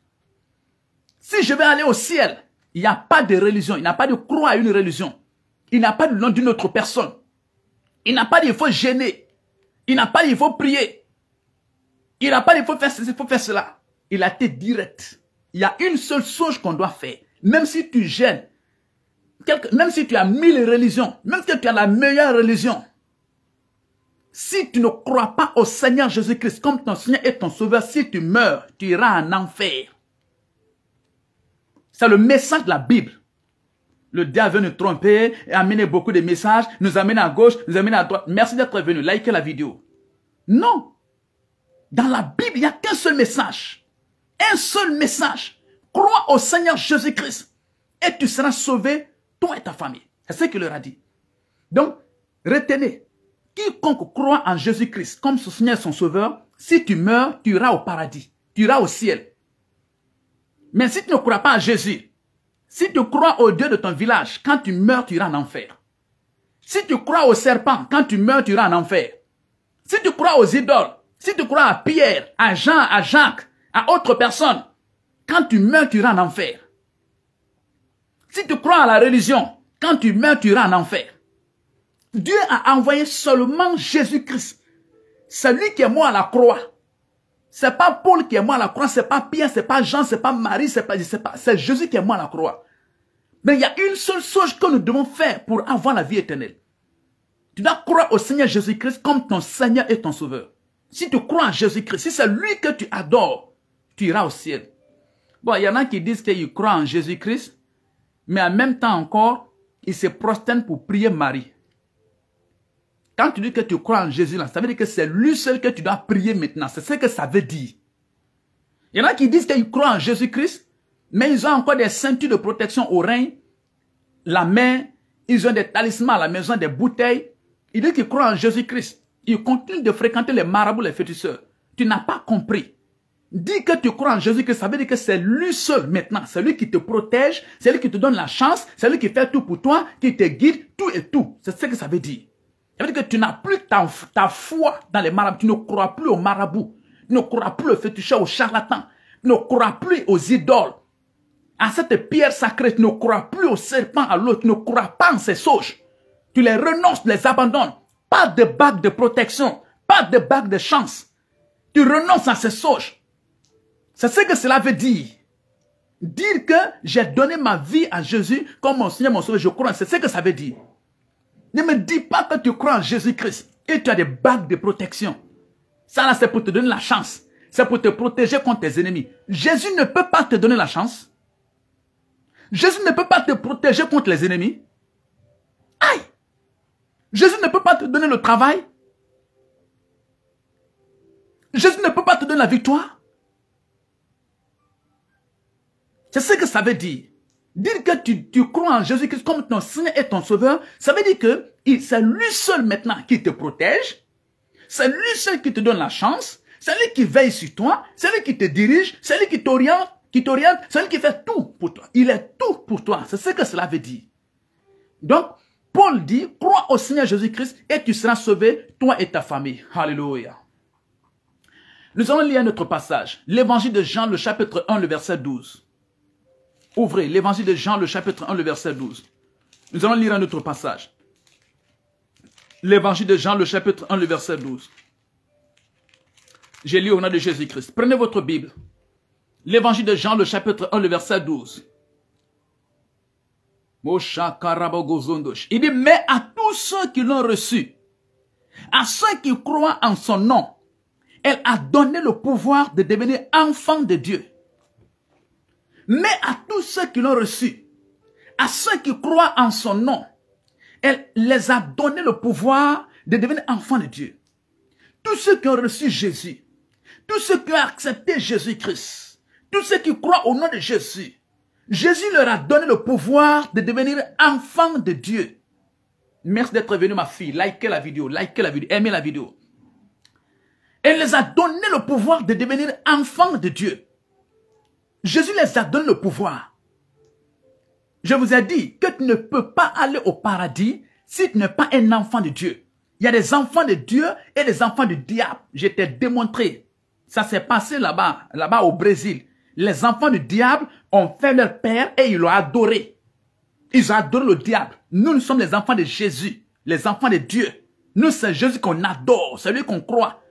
Si je vais aller au ciel, il n'y a pas de religion, il n'y a pas de croix à une religion. Il n'y a pas de nom d'une autre personne. Il n'a pas dit, il faut gêner. Il n'a pas dit, il faut prier. Il n'a pas dit, il faut faire ceci, il faut faire cela. Il a été direct. Il y a une seule chose qu'on doit faire. Même si tu gênes, même si tu as 1000 religions, même si tu as la meilleure religion, si tu ne crois pas au Seigneur Jésus-Christ comme ton Seigneur et ton Sauveur, si tu meurs, tu iras en enfer. C'est le message de la Bible. Le diable veut nous tromper et amener beaucoup de messages, nous amener à gauche, nous amener à droite. Merci d'être venu, likez la vidéo. Non. Dans la Bible, il n'y a qu'un seul message. Un seul message. Crois au Seigneur Jésus-Christ et tu seras sauvé, toi et ta famille. C'est ce qu'il leur a dit. Donc, retenez, quiconque croit en Jésus-Christ comme son Seigneur et son Sauveur, si tu meurs, tu iras au paradis, tu iras au ciel. Mais si tu ne crois pas en Jésus, si tu crois au Dieu de ton village, quand tu meurs, tu iras en enfer. Si tu crois au serpent, quand tu meurs, tu iras en enfer. Si tu crois aux idoles, si tu crois à Pierre, à Jean, à Jacques, à autres personnes, quand tu meurs, tu iras en enfer. Si tu crois à la religion, quand tu meurs, tu iras en enfer. Dieu a envoyé seulement Jésus-Christ. C'est lui qui est mort à la croix. C'est pas Paul qui est mort à la croix, c'est pas Pierre, c'est pas Jean, c'est pas Marie, c'est Jésus qui est mort à la croix. Mais il y a une seule chose que nous devons faire pour avoir la vie éternelle. Tu dois croire au Seigneur Jésus-Christ comme ton Seigneur et ton Sauveur. Si tu crois en Jésus-Christ, si c'est lui que tu adores, tu iras au ciel. Bon, il y en a qui disent qu'ils croient en Jésus-Christ, mais en même temps encore, ils se prosternent pour prier Marie. Quand tu dis que tu crois en Jésus, là, ça veut dire que c'est lui seul que tu dois prier maintenant. C'est ce que ça veut dire. Il y en a qui disent qu'ils croient en Jésus-Christ, mais ils ont encore des ceintures de protection au rein, la main, ils ont des talismans à la maison, des bouteilles. Ils disent qu'ils croient en Jésus-Christ. Ils continuent de fréquenter les marabouts, les féticheurs. Tu n'as pas compris. Dis que tu crois en Jésus-Christ, ça veut dire que c'est lui seul maintenant. C'est lui qui te protège, c'est lui qui te donne la chance, c'est lui qui fait tout pour toi, qui te guide, tout et tout. C'est ce que ça veut dire. Ça veut dire que tu n'as plus ta foi dans les marabouts. Tu ne crois plus aux marabouts. Tu ne crois plus aux féticheurs, aux charlatans. Tu ne crois plus aux idoles. À cette pierre sacrée, tu ne crois plus au serpent, à l'autre. Tu ne crois pas en ces sauges. Tu les renonces, tu les abandonnes. Pas de bague de protection. Pas de bague de chance. Tu renonces à ces sauges. C'est ce que cela veut dire. Dire que j'ai donné ma vie à Jésus comme mon Seigneur, mon Sauveur, je crois. C'est ce que ça veut dire. Ne me dis pas que tu crois en Jésus-Christ et tu as des bagues de protection. Ça là, c'est pour te donner la chance. C'est pour te protéger contre tes ennemis. Jésus ne peut pas te donner la chance. Jésus ne peut pas te protéger contre les ennemis. Aïe! Jésus ne peut pas te donner le travail. Jésus ne peut pas te donner la victoire. C'est ce que ça veut dire. Dire que tu crois en Jésus-Christ comme ton Seigneur et ton Sauveur, ça veut dire que c'est lui seul maintenant qui te protège. C'est lui seul qui te donne la chance. C'est lui qui veille sur toi. C'est lui qui te dirige. C'est lui qui t'oriente. C'est lui qui fait tout pour toi. Il est tout pour toi. C'est ce que cela veut dire. Donc, Paul dit, crois au Seigneur Jésus-Christ et tu seras sauvé, toi et ta famille. Alléluia. Nous allons lire notre passage. L'évangile de Jean, le chapitre 1, le verset 12. Ouvrez l'évangile de Jean, le chapitre 1, le verset 12. Nous allons lire un autre passage. L'évangile de Jean, le chapitre 1, le verset 12. J'ai lu au nom de Jésus-Christ. Prenez votre Bible. L'évangile de Jean, le chapitre 1, le verset 12. Il dit, mais à tous ceux qui l'ont reçu, à ceux qui croient en son nom, elle a donné le pouvoir de devenir enfants de Dieu. Mais à tous ceux qui l'ont reçu, à ceux qui croient en son nom, elle les a donné le pouvoir de devenir enfants de Dieu. Tous ceux qui ont reçu Jésus, tous ceux qui ont accepté Jésus-Christ, tous ceux qui croient au nom de Jésus, Jésus leur a donné le pouvoir de devenir enfants de Dieu. Merci d'être venu, ma fille. Likez la vidéo, aimez la vidéo. Elle les a donné le pouvoir de devenir enfants de Dieu. Jésus les a donné le pouvoir. Je vous ai dit que tu ne peux pas aller au paradis si tu n'es pas un enfant de Dieu. Il y a des enfants de Dieu et des enfants du diable. Je t'ai démontré. Ça s'est passé là-bas au Brésil. Les enfants du diable ont fait leur père et ils l'ont adoré. Ils ont adoré le diable. Nous sommes les enfants de Jésus, les enfants de Dieu. Nous, c'est Jésus qu'on adore, c'est lui qu'on croit.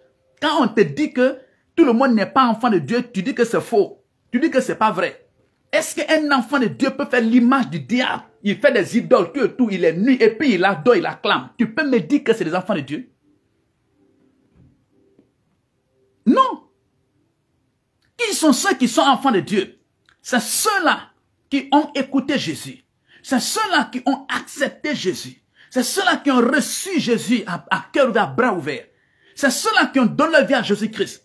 Quand on te dit que tout le monde n'est pas enfant de Dieu, tu dis que c'est faux. Tu dis que c'est pas vrai. Est-ce qu'un enfant de Dieu peut faire l'image du diable? Il fait des idoles, tout et tout, il est nu et puis il adore, il acclame. Tu peux me dire que c'est des enfants de Dieu? Non. Qui sont ceux qui sont enfants de Dieu? C'est ceux-là qui ont écouté Jésus. C'est ceux-là qui ont accepté Jésus. C'est ceux-là qui ont reçu Jésus à cœur ouvert, à bras ouverts. C'est ceux-là qui ont donné leur vie à Jésus-Christ.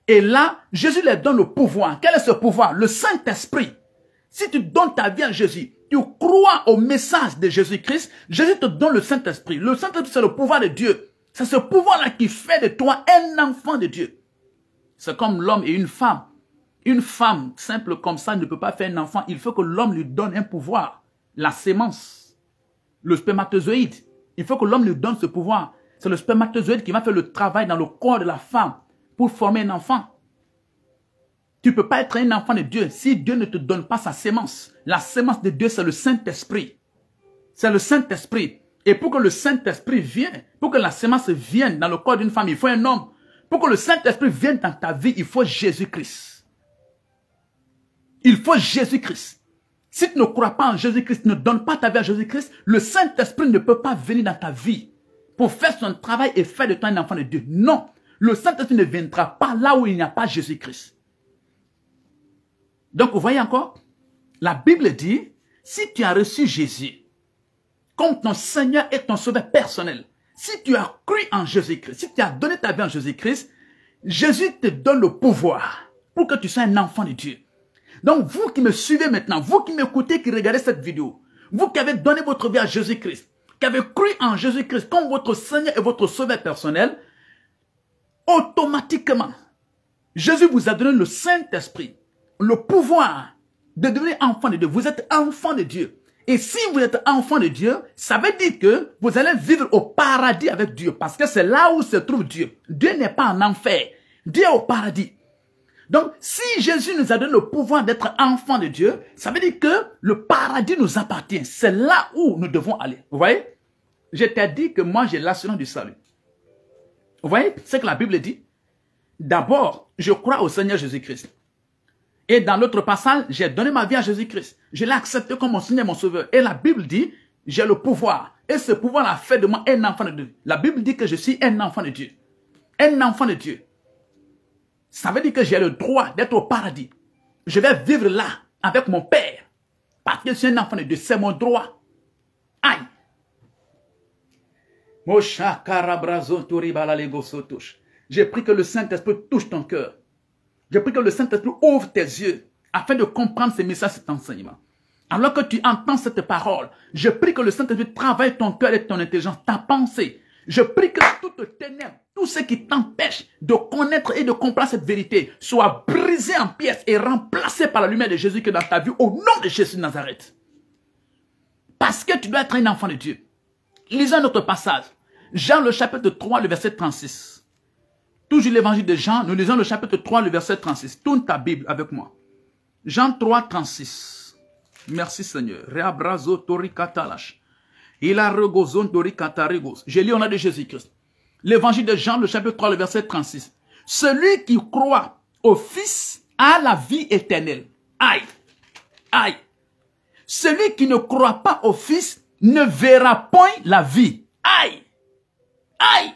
Et là, Jésus leur donne le pouvoir. Quel est ce pouvoir? Le Saint-Esprit. Si tu donnes ta vie à Jésus, tu crois au message de Jésus-Christ, Jésus te donne le Saint-Esprit. Le Saint-Esprit, c'est le pouvoir de Dieu. C'est ce pouvoir-là qui fait de toi un enfant de Dieu. C'est comme l'homme et une femme. Une femme simple comme ça ne peut pas faire un enfant. Il faut que l'homme lui donne un pouvoir. La sémence, le spermatozoïde. Il faut que l'homme lui donne ce pouvoir. C'est le spermatozoïde qui va faire le travail dans le corps de la femme pour former un enfant. Tu ne peux pas être un enfant de Dieu si Dieu ne te donne pas sa sémence. La sémence de Dieu, c'est le Saint-Esprit. C'est le Saint-Esprit. Et pour que le Saint-Esprit vienne, pour que la sémence vienne dans le corps d'une femme, il faut un homme. Pour que le Saint-Esprit vienne dans ta vie, il faut Jésus-Christ. Il faut Jésus-Christ. Si tu ne crois pas en Jésus-Christ, ne donne pas ta vie à Jésus-Christ, le Saint-Esprit ne peut pas venir dans ta vie pour faire son travail et faire de toi un enfant de Dieu. Non, le Saint-Esprit ne viendra pas là où il n'y a pas Jésus-Christ. Donc, vous voyez encore, la Bible dit, si tu as reçu Jésus comme ton Seigneur et ton Sauveur personnel, si tu as cru en Jésus-Christ, si tu as donné ta vie en Jésus-Christ, Jésus te donne le pouvoir pour que tu sois un enfant de Dieu. Donc, vous qui me suivez maintenant, vous qui m'écoutez, qui regardez cette vidéo, vous qui avez donné votre vie à Jésus-Christ, qui avez cru en Jésus-Christ comme votre Seigneur et votre Sauveur personnel, automatiquement, Jésus vous a donné le Saint-Esprit, le pouvoir de devenir enfant de Dieu. Vous êtes enfant de Dieu. Et si vous êtes enfant de Dieu, ça veut dire que vous allez vivre au paradis avec Dieu. Parce que c'est là où se trouve Dieu. Dieu n'est pas en enfer. Dieu est au paradis. Donc, si Jésus nous a donné le pouvoir d'être enfant de Dieu, ça veut dire que le paradis nous appartient. C'est là où nous devons aller. Vous voyez? Je t'ai dit que moi, j'ai l'assurance du salut. Vous voyez ce que la Bible dit? D'abord, je crois au Seigneur Jésus-Christ. Et dans l'autre passage, j'ai donné ma vie à Jésus-Christ. Je l'ai accepté comme mon Seigneur et mon Sauveur. Et la Bible dit, j'ai le pouvoir. Et ce pouvoir a fait de moi un enfant de Dieu. La Bible dit que je suis un enfant de Dieu. Un enfant de Dieu. Ça veut dire que j'ai le droit d'être au paradis. Je vais vivre là, avec mon Père. Parce que je suis un enfant de Dieu. C'est mon droit. Aïe. J'ai pris que le Saint-Esprit touche ton cœur. J'ai pris que le Saint-Esprit ouvre tes yeux afin de comprendre ces messages, cet enseignement. Alors que tu entends cette parole, je prie que le Saint-Esprit travaille ton cœur et ton intelligence, ta pensée. Je prie que toute ténèbres, tout ce qui t'empêche de connaître et de comprendre cette vérité, soit brisé en pièces et remplacé par la lumière de Jésus qui est dans ta vie, au nom de Jésus de Nazareth. Parce que tu dois être un enfant de Dieu. Lisons notre passage. Jean le chapitre 3, le verset 36. Toujours l'évangile de Jean, nous lisons le chapitre 3, le verset 36. Tourne ta Bible avec moi. Jean 3, 36. Merci Seigneur. Reabrazo tori katalash. Il a regozon tori katarigos. Je lis au nom de Jésus-Christ. L'évangile de Jean, le chapitre 3, le verset 36. Celui qui croit au Fils a la vie éternelle. Aïe. Aïe. Celui qui ne croit pas au Fils ne verra point la vie. Aïe. Aïe.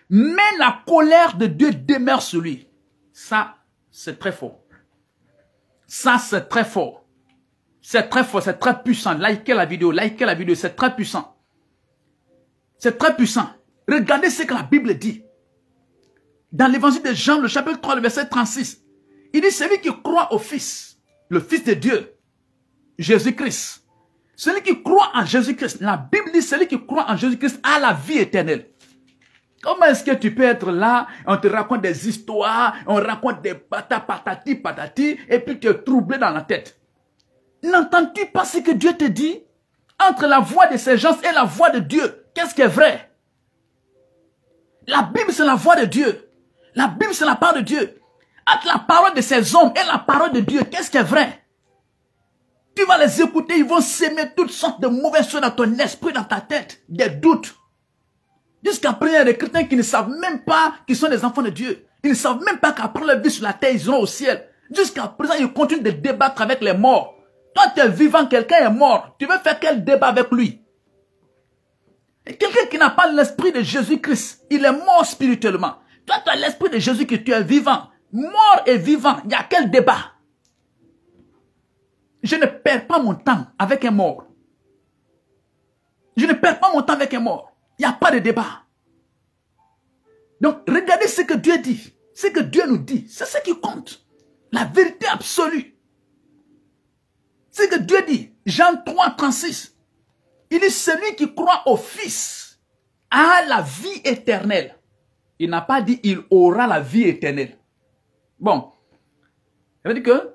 Mais la colère de Dieu demeure sur lui. Ça, c'est très fort. Ça, c'est très fort. C'est très fort, c'est très puissant. Likez la vidéo, c'est très puissant. C'est très puissant. Regardez ce que la Bible dit. Dans l'évangile de Jean, le chapitre 3, le verset 36. Il dit, celui qui croit au Fils, le Fils de Dieu, Jésus-Christ. Celui qui croit en Jésus-Christ. La Bible dit, celui qui croit en Jésus-Christ a la vie éternelle. Comment est-ce que tu peux être là, on te raconte des histoires, on raconte des patati, patati, et puis tu es troublé dans la tête. N'entends-tu pas ce que Dieu te dit? Entre la voix de ces gens et la voix de Dieu, qu'est-ce qui est vrai? La Bible, c'est la voix de Dieu. La Bible, c'est la parole de Dieu. Entre la parole de ces hommes et la parole de Dieu, qu'est-ce qui est vrai? Tu vas les écouter, ils vont s'aimer toutes sortes de mauvaises choses dans ton esprit, dans ta tête, des doutes. Jusqu'à présent, il y a des chrétiens qui ne savent même pas qu'ils sont des enfants de Dieu. Ils ne savent même pas qu'après leur vie sur la terre, ils iront au ciel. Jusqu'à présent, ils continuent de débattre avec les morts. Toi, tu es vivant, quelqu'un est mort. Tu veux faire quel débat avec lui? Et quelqu'un qui n'a pas l'esprit de Jésus-Christ, il est mort spirituellement. Toi, tu as l'esprit de Jésus que tu es vivant. Mort et vivant, il y a quel débat? Je ne perds pas mon temps avec un mort. Je ne perds pas mon temps avec un mort. Il n'y a pas de débat. Donc, regardez ce que Dieu dit. Ce que Dieu nous dit. C'est ce qui compte. La vérité absolue. C'est ce que Dieu dit. Jean 3, 36. Il dit, celui qui croit au Fils a la vie éternelle. Il n'a pas dit, il aura la vie éternelle. Bon. Ça veut dire que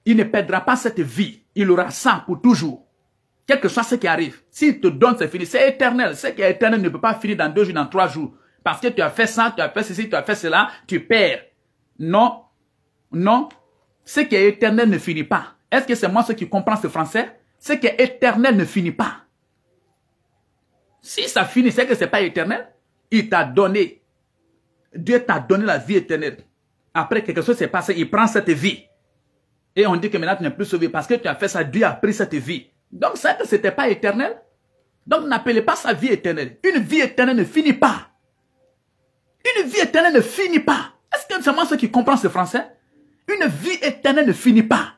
il ne perdra pas cette vie. Il aura ça pour toujours. Quel que soit ce qui arrive. S'il te donne, c'est fini. C'est éternel. Ce qui est éternel ne peut pas finir dans 2 jours, dans 3 jours. Parce que tu as fait ça, tu as fait ceci, tu as fait cela, tu perds. Non. Non. Ce qui est éternel ne finit pas. Est-ce que c'est moi ceux qui comprend ce français? Ce qui est éternel ne finit pas. Si ça finit, c'est que ce n'est pas éternel. Il t'a donné. Dieu t'a donné la vie éternelle. Après quelque chose s'est passé, il prend cette vie. Et on dit que maintenant tu n'es plus sauvé parce que tu as fait ça, Dieu a pris cette vie. Donc ça, ce n'était pas éternel. Donc n'appelez pas ça vie éternelle. Une vie éternelle ne finit pas. Une vie éternelle ne finit pas. Est-ce que c'est moi ceux qui comprennent ce français? Une vie éternelle ne finit pas.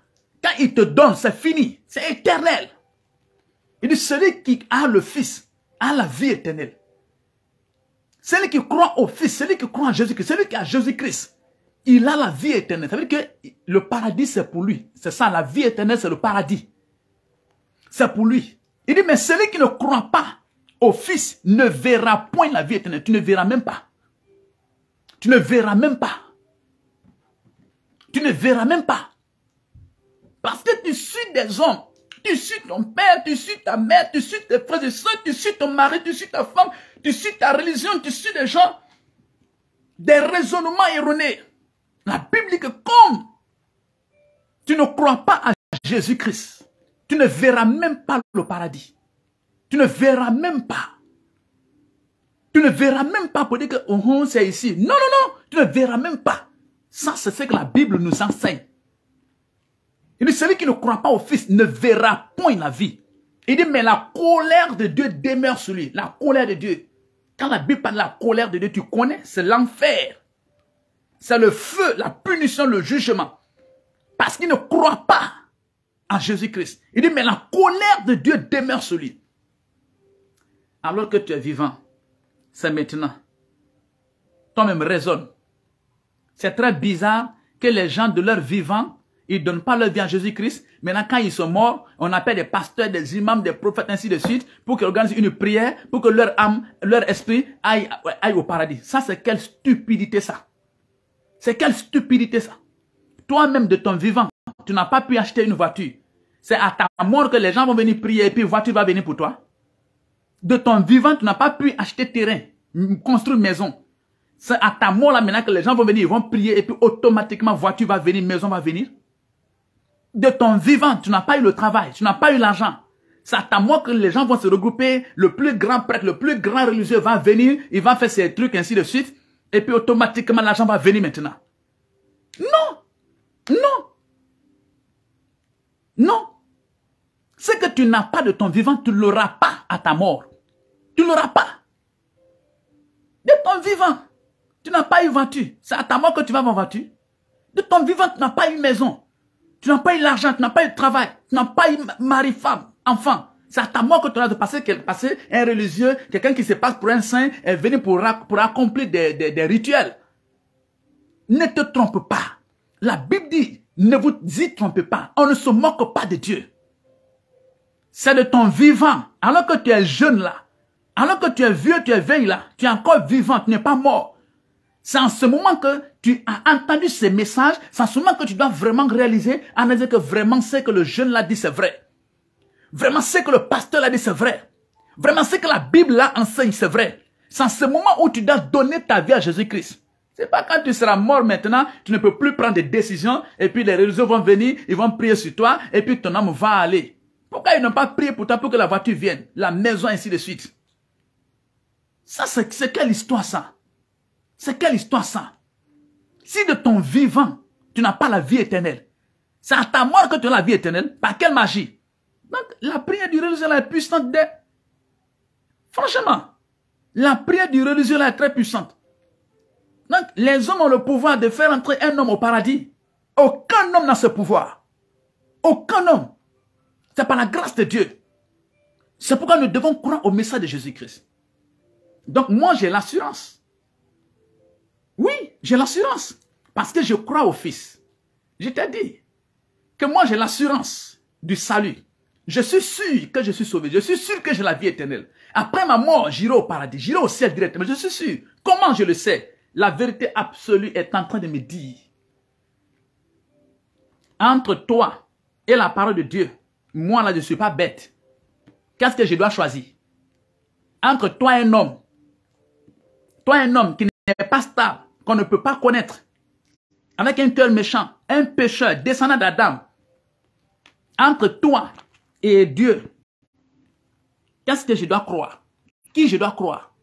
Quand il te donne, c'est fini. C'est éternel. Il dit, celui qui a le Fils a la vie éternelle. Celui qui croit au Fils, celui qui croit en Jésus-Christ, celui qui a Jésus-Christ, il a la vie éternelle. Ça veut dire que le paradis, c'est pour lui. C'est ça, la vie éternelle, c'est le paradis. C'est pour lui. Il dit, mais celui qui ne croit pas au Fils ne verra point la vie éternelle. Tu ne verras même pas. Tu ne verras même pas. Tu ne verras même pas. Parce que tu suis des hommes. Tu suis ton père, tu suis ta mère, tu suis tes frères et soeurs, tu suis ton mari, tu suis ta femme, tu suis ta religion, tu suis des gens. Des raisonnements erronés. La Bible dit que comme tu ne crois pas à Jésus-Christ, tu ne verras même pas le paradis. Tu ne verras même pas. Tu ne verras même pas pour dire que oh, c'est ici. Non, non, non. Tu ne verras même pas. Ça, c'est ce que la Bible nous enseigne. Il dit, celui qui ne croit pas au Fils ne verra point la vie. Il dit, mais la colère de Dieu demeure sur lui. La colère de Dieu. Quand la Bible parle de la colère de Dieu, tu connais, c'est l'enfer. C'est le feu, la punition, le jugement. Parce qu'il ne croit pas en Jésus-Christ. Il dit, mais la colère de Dieu demeure sur lui. Alors que tu es vivant, c'est maintenant. Toi-même raisonne. C'est très bizarre que les gens de leur vivant, ils ne donnent pas leur vie à Jésus-Christ. Maintenant, quand ils sont morts, on appelle des pasteurs, des imams, des prophètes, ainsi de suite, pour qu'ils organisent une prière, pour que leur âme, leur esprit aille au paradis. Ça, c'est quelle stupidité ça. C'est quelle stupidité ça. Toi-même de ton vivant, tu n'as pas pu acheter une voiture. C'est à ta mort que les gens vont venir prier et puis la voiture va venir pour toi. De ton vivant, tu n'as pas pu acheter terrain, construire une maison. C'est à ta mort là maintenant que les gens vont venir, ils vont prier et puis automatiquement voiture va venir, maison va venir. De ton vivant, tu n'as pas eu le travail, tu n'as pas eu l'argent. C'est à ta mort que les gens vont se regrouper, le plus grand prêtre, le plus grand religieux va venir, il va faire ses trucs ainsi de suite, et puis automatiquement l'argent va venir maintenant. Non, non, non. Ce que tu n'as pas de ton vivant, tu ne l'auras pas à ta mort. Tu ne l'auras pas. De ton vivant, tu n'as pas eu voiture. C'est à ta mort que tu vas avoir voiture. De ton vivant, tu n'as pas eu maison. Tu n'as pas eu l'argent, tu n'as pas eu de travail. Tu n'as pas eu mari, femme, enfant. C'est à ta mort que tu auras de passer un religieux, quelqu'un qui se passe pour un saint, est venu pour accomplir des rituels. Ne te trompe pas. La Bible dit, ne vous y trompez pas. On ne se moque pas de Dieu. C'est de ton vivant, alors que tu es jeune là, alors que tu es vieux, tu es vieille là, tu es encore vivant, tu n'es pas mort. C'est en ce moment que tu as entendu ces messages, c'est en ce moment que tu dois vraiment réaliser, analyser que vraiment ce que le jeune l'a dit c'est vrai. Vraiment ce que le pasteur l'a dit c'est vrai. Vraiment ce que la Bible là enseigne c'est vrai. C'est en ce moment où tu dois donner ta vie à Jésus-Christ. C'est pas quand tu seras mort maintenant, tu ne peux plus prendre des décisions et puis les religieux vont venir, ils vont prier sur toi et puis ton âme va aller. Pourquoi ils n'ont pas prié pour toi pour que la voiture vienne, la maison ainsi de suite? Ça c'est quelle histoire ça? C'est quelle histoire ça? Si de ton vivant, tu n'as pas la vie éternelle, c'est à ta mort que tu as la vie éternelle. Par quelle magie? Donc, la prière du religieux est puissante. Franchement, la prière du religieux est très puissante. Donc, les hommes ont le pouvoir de faire entrer un homme au paradis. Aucun homme n'a ce pouvoir. Aucun homme. C'est par la grâce de Dieu. C'est pourquoi nous devons croire au message de Jésus-Christ. Donc, moi, j'ai l'assurance. Oui, j'ai l'assurance. Parce que je crois au Fils. Je t'ai dit. que moi j'ai l'assurance du salut. Je suis sûr que je suis sauvé. Je suis sûr que j'ai la vie éternelle. Après ma mort, j'irai au paradis, j'irai au ciel directement. Je suis sûr. Comment je le sais? La vérité absolue est en train de me dire. Entre toi et la parole de Dieu, moi là je ne suis pas bête. Qu'est-ce que je dois choisir? Entre toi et un homme qui n'est pas stable, qu'on ne peut pas connaître, avec un cœur méchant, un pécheur, descendant d'Adam, entre toi et Dieu, qu'est-ce que je dois croire? Qui je dois croire?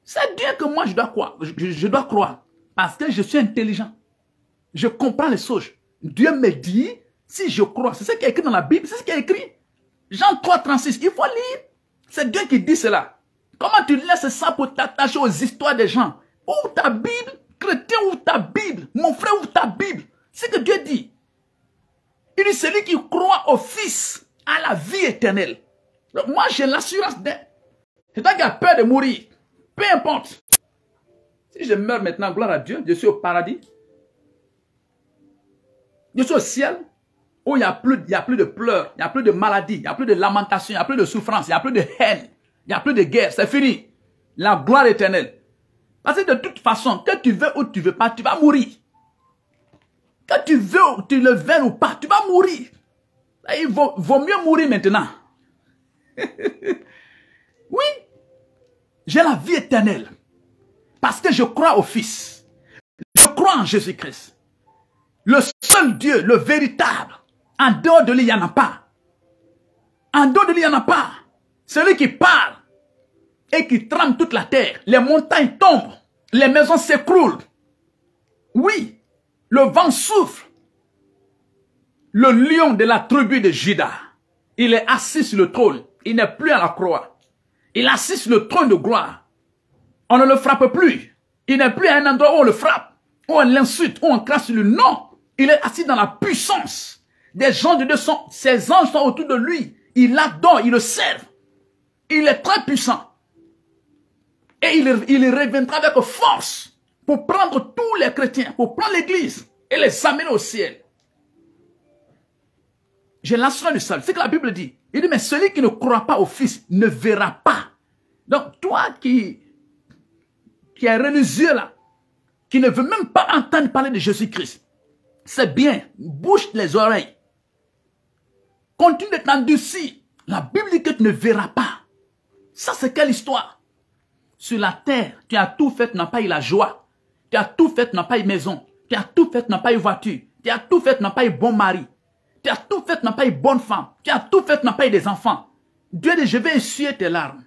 C'est Dieu que moi je dois croire. Je dois croire parce que je suis intelligent. Je comprends les choses. Dieu me dit, si je crois, c'est ce qui est écrit dans la Bible, c'est ce qui est écrit. Jean 3, 36, il faut lire. C'est Dieu qui dit cela. Comment tu laisses ça pour t'attacher aux histoires des gens? Ouvre ta Bible, chrétien, ouvre ta Bible. Mon frère, ouvre ta Bible. C'est ce que Dieu dit. Il dit, celui qui croit au Fils a la vie éternelle. Donc, moi, j'ai l'assurance d'être. C'est toi qui as peur de mourir. Peu importe. Si je meurs maintenant, gloire à Dieu, je suis au paradis. Je suis au ciel où il n'y a plus de pleurs, il n'y a plus de maladies, il n'y a plus de lamentation, il n'y a plus de souffrance, il n'y a plus de haine, il n'y a plus de guerre. C'est fini. La gloire éternelle. Parce que de toute façon, que tu veux ou tu ne veux pas, tu vas mourir. Que tu veux ou tu le veuilles ou pas, tu vas mourir. Il vaut mieux mourir maintenant. Oui. J'ai la vie éternelle. Parce que je crois au Fils. Je crois en Jésus-Christ. Le seul Dieu, le véritable. En dehors de lui, il n'y en a pas. En dehors de lui, il n'y en a pas. Celui qui parle et qui trame toute la terre. Les montagnes tombent. Les maisons s'écroulent. Oui, le vent souffle. Le lion de la tribu de Juda, il est assis sur le trône. Il n'est plus à la croix. Il est assis sur le trône de gloire. On ne le frappe plus. Il n'est plus à un endroit où on le frappe, où on l'insulte, où on crache sur lui. Non, il est assis dans la puissance. Des gens de Dieu sont, ses anges sont autour de lui. Il l'adore, il le serve. Il est très puissant. Et il reviendra avec force pour prendre tous les chrétiens, pour prendre l'église et les amener au ciel. J'ai l'assurance du salut. C'est ce que la Bible dit. Il dit, mais celui qui ne croit pas au Fils ne verra pas. Donc, toi qui est religieux là, qui ne veut même pas entendre parler de Jésus-Christ, c'est bien, bouche les oreilles. Continue d'être endurci. La Bible dit que tu ne verras pas. Ça, c'est quelle histoire? Sur la terre, tu as tout fait, tu n'as pas eu la joie. Tu as tout fait, tu n'as pas eu maison. Tu as tout fait, tu n'as pas eu voiture. Tu as tout fait, tu n'as pas eu bon mari. Tu as tout fait, tu n'as pas eu bonne femme. Tu as tout fait, tu n'as pas eu des enfants. Dieu dit, je vais essuyer tes larmes.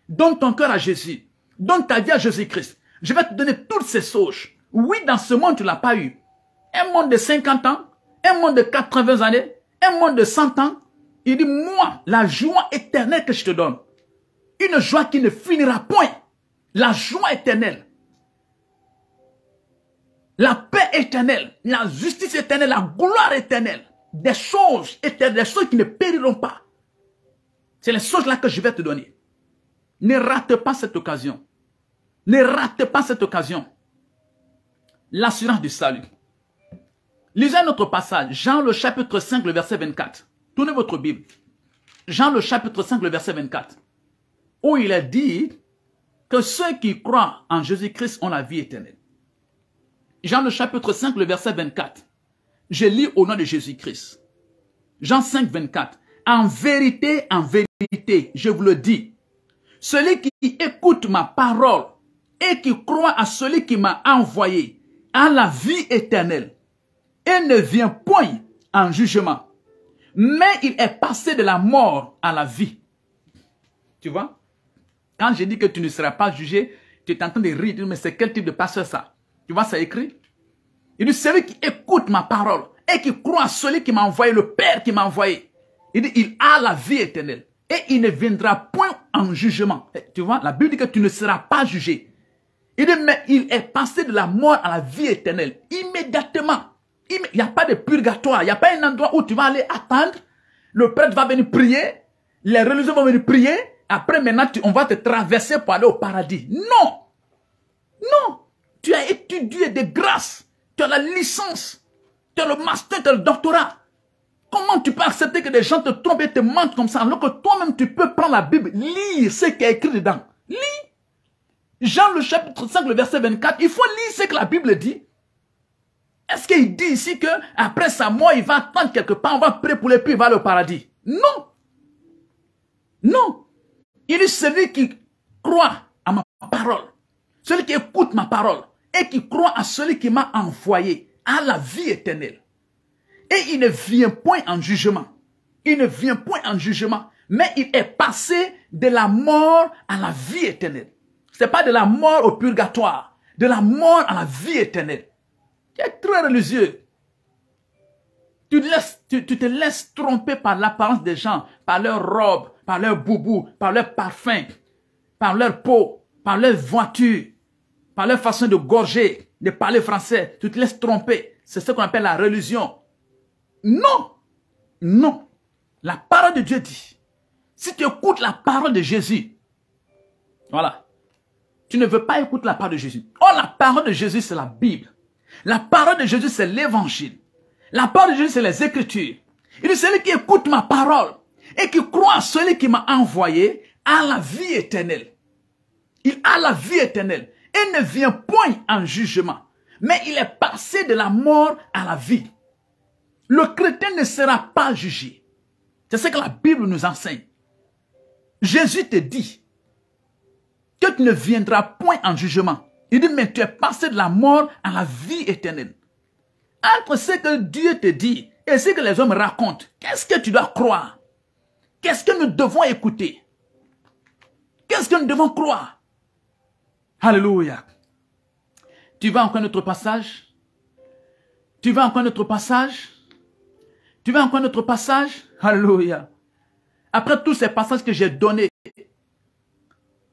Donne ton cœur à Jésus. Donne ta vie à Jésus-Christ. Je vais te donner toutes ces choses. Oui, dans ce monde, tu ne l'as pas eu. Un monde de 50 ans, un monde de 80 années, un monde de 100 ans. Il dit, moi, la joie éternelle que je te donne. Une joie qui ne finira point. La joie éternelle. La paix éternelle. La justice éternelle. La gloire éternelle. Des choses éternelles. Des choses qui ne périront pas. C'est les choses là que je vais te donner. Ne rate pas cette occasion. Ne rate pas cette occasion. L'assurance du salut. Lisez notre passage. Jean le chapitre 5, le verset 24. Tournez votre Bible. Jean le chapitre 5, le verset 24. Où il est dit que ceux qui croient en Jésus-Christ ont la vie éternelle. Jean le chapitre 5, le verset 24. Je lis au nom de Jésus-Christ. Jean 5, 24. En vérité, je vous le dis, celui qui écoute ma parole et qui croit à celui qui m'a envoyé a la vie éternelle et ne vient point en jugement, mais il est passé de la mort à la vie. Tu vois? Quand je dis que tu ne seras pas jugé, tu es en train de rire, mais c'est quel type de pasteur ça? Tu vois, ça écrit? Il dit, celui qui écoute ma parole et qui croit à celui qui m'a envoyé, le Père qui m'a envoyé, il dit, il a la vie éternelle et il ne viendra point en jugement. Tu vois, la Bible dit que tu ne seras pas jugé. Il dit, mais il est passé de la mort à la vie éternelle, immédiatement. Il n'y a pas de purgatoire, il n'y a pas un endroit où tu vas aller attendre, le prêtre va venir prier, les religieux vont venir prier, après maintenant on va te traverser pour aller au paradis. Non! Non! Tu as étudié de grâce, tu as la licence, tu as le master, tu as le doctorat. Comment tu peux accepter que des gens te trompent et te mentent comme ça, alors que toi-même tu peux prendre la Bible, lire ce qui est écrit dedans. Lis. Jean le chapitre 5, le verset 24, il faut lire ce que la Bible dit. Est-ce qu'il dit ici qu'après sa mort, il va attendre quelque part, on va prier pour lui, puis il va au paradis? Non. Non. Il est celui qui croit à ma parole, celui qui écoute ma parole et qui croit à celui qui m'a envoyé à la vie éternelle. Et il ne vient point en jugement. Il ne vient point en jugement, mais il est passé de la mort à la vie éternelle. Ce n'est pas de la mort au purgatoire, de la mort à la vie éternelle. Tu es très religieux. Tu te laisses tromper par l'apparence des gens, par leur robe, par leur boubou, par leur parfum, par leur peau, par leur voiture, par leur façon de gorger, de parler français. Tu te laisses tromper. C'est ce qu'on appelle la religion. Non. Non. La parole de Dieu dit, si tu écoutes la parole de Jésus, voilà, tu ne veux pas écouter la parole de Jésus. Or, la parole de Jésus, c'est la Bible. La parole de Jésus, c'est l'évangile. La parole de Jésus, c'est les Écritures. Il dit, celui qui écoute ma parole et qui croit à celui qui m'a envoyé a la vie éternelle. Il a la vie éternelle et ne vient point en jugement, mais il est passé de la mort à la vie. Le chrétien ne sera pas jugé. C'est ce que la Bible nous enseigne. Jésus te dit que tu ne viendras point en jugement. Il dit, mais tu es passé de la mort à la vie éternelle. Entre ce que Dieu te dit et ce que les hommes racontent, qu'est-ce que tu dois croire? Qu'est-ce que nous devons écouter? Qu'est-ce que nous devons croire? Alléluia. Tu vas encore notre passage? Tu vas encore notre passage? Tu vas encore notre passage? Alléluia. Après tous ces passages que j'ai donnés,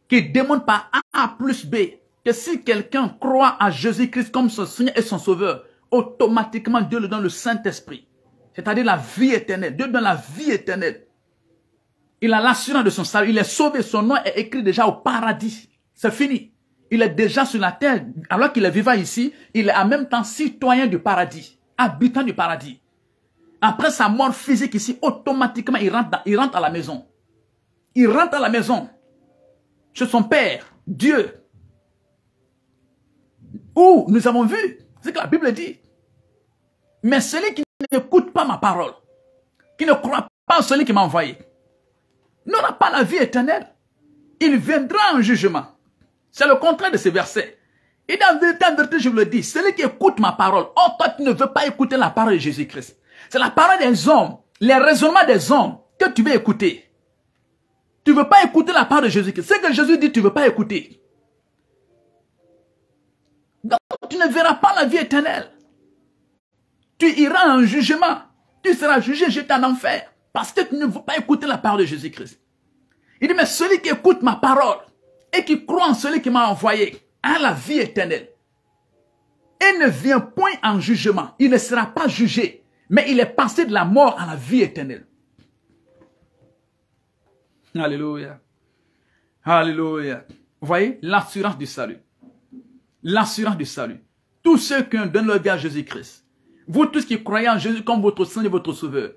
qui démontrent par A plus B, que si quelqu'un croit à Jésus-Christ comme son Seigneur et son Sauveur, automatiquement Dieu lui donne le Saint-Esprit. C'est-à-dire la vie éternelle. Dieu donne la vie éternelle. Il a l'assurance de son salut. Il est sauvé. Son nom est écrit déjà au paradis. C'est fini. Il est déjà sur la terre. Alors qu'il est vivant ici, il est en même temps citoyen du paradis. Habitant du paradis. Après sa mort physique ici, automatiquement, il rentre à la maison. Il rentre à la maison. Chez son Père, Dieu. Où nous avons vu, c'est ce que la Bible dit. Mais celui qui n'écoute pas ma parole, qui ne croit pas en celui qui m'a envoyé, n'aura pas la vie éternelle. Il viendra en jugement. C'est le contraire de ce verset. Et en vérité, je vous le dis, celui qui écoute ma parole, oh, toi, tu ne veux pas écouter la parole de Jésus-Christ. C'est la parole des hommes, les raisonnements des hommes que tu veux écouter. Tu ne veux pas écouter la parole de Jésus-Christ. Ce que Jésus dit, tu ne veux pas écouter. Donc, tu ne verras pas la vie éternelle. Tu iras en jugement. Tu seras jugé, jeté en enfer. Parce que tu ne veux pas écouter la parole de Jésus-Christ. Il dit, mais celui qui écoute ma parole et qui croit en celui qui m'a envoyé a la vie éternelle. Et ne vient point en jugement. Il ne sera pas jugé. Mais il est passé de la mort à la vie éternelle. Alléluia. Alléluia. Vous voyez, l'assurance du salut. L'assurance du salut. Tous ceux qui donnent leur vie à Jésus-Christ. Vous tous qui croyez en Jésus comme votre Seigneur et votre Sauveur.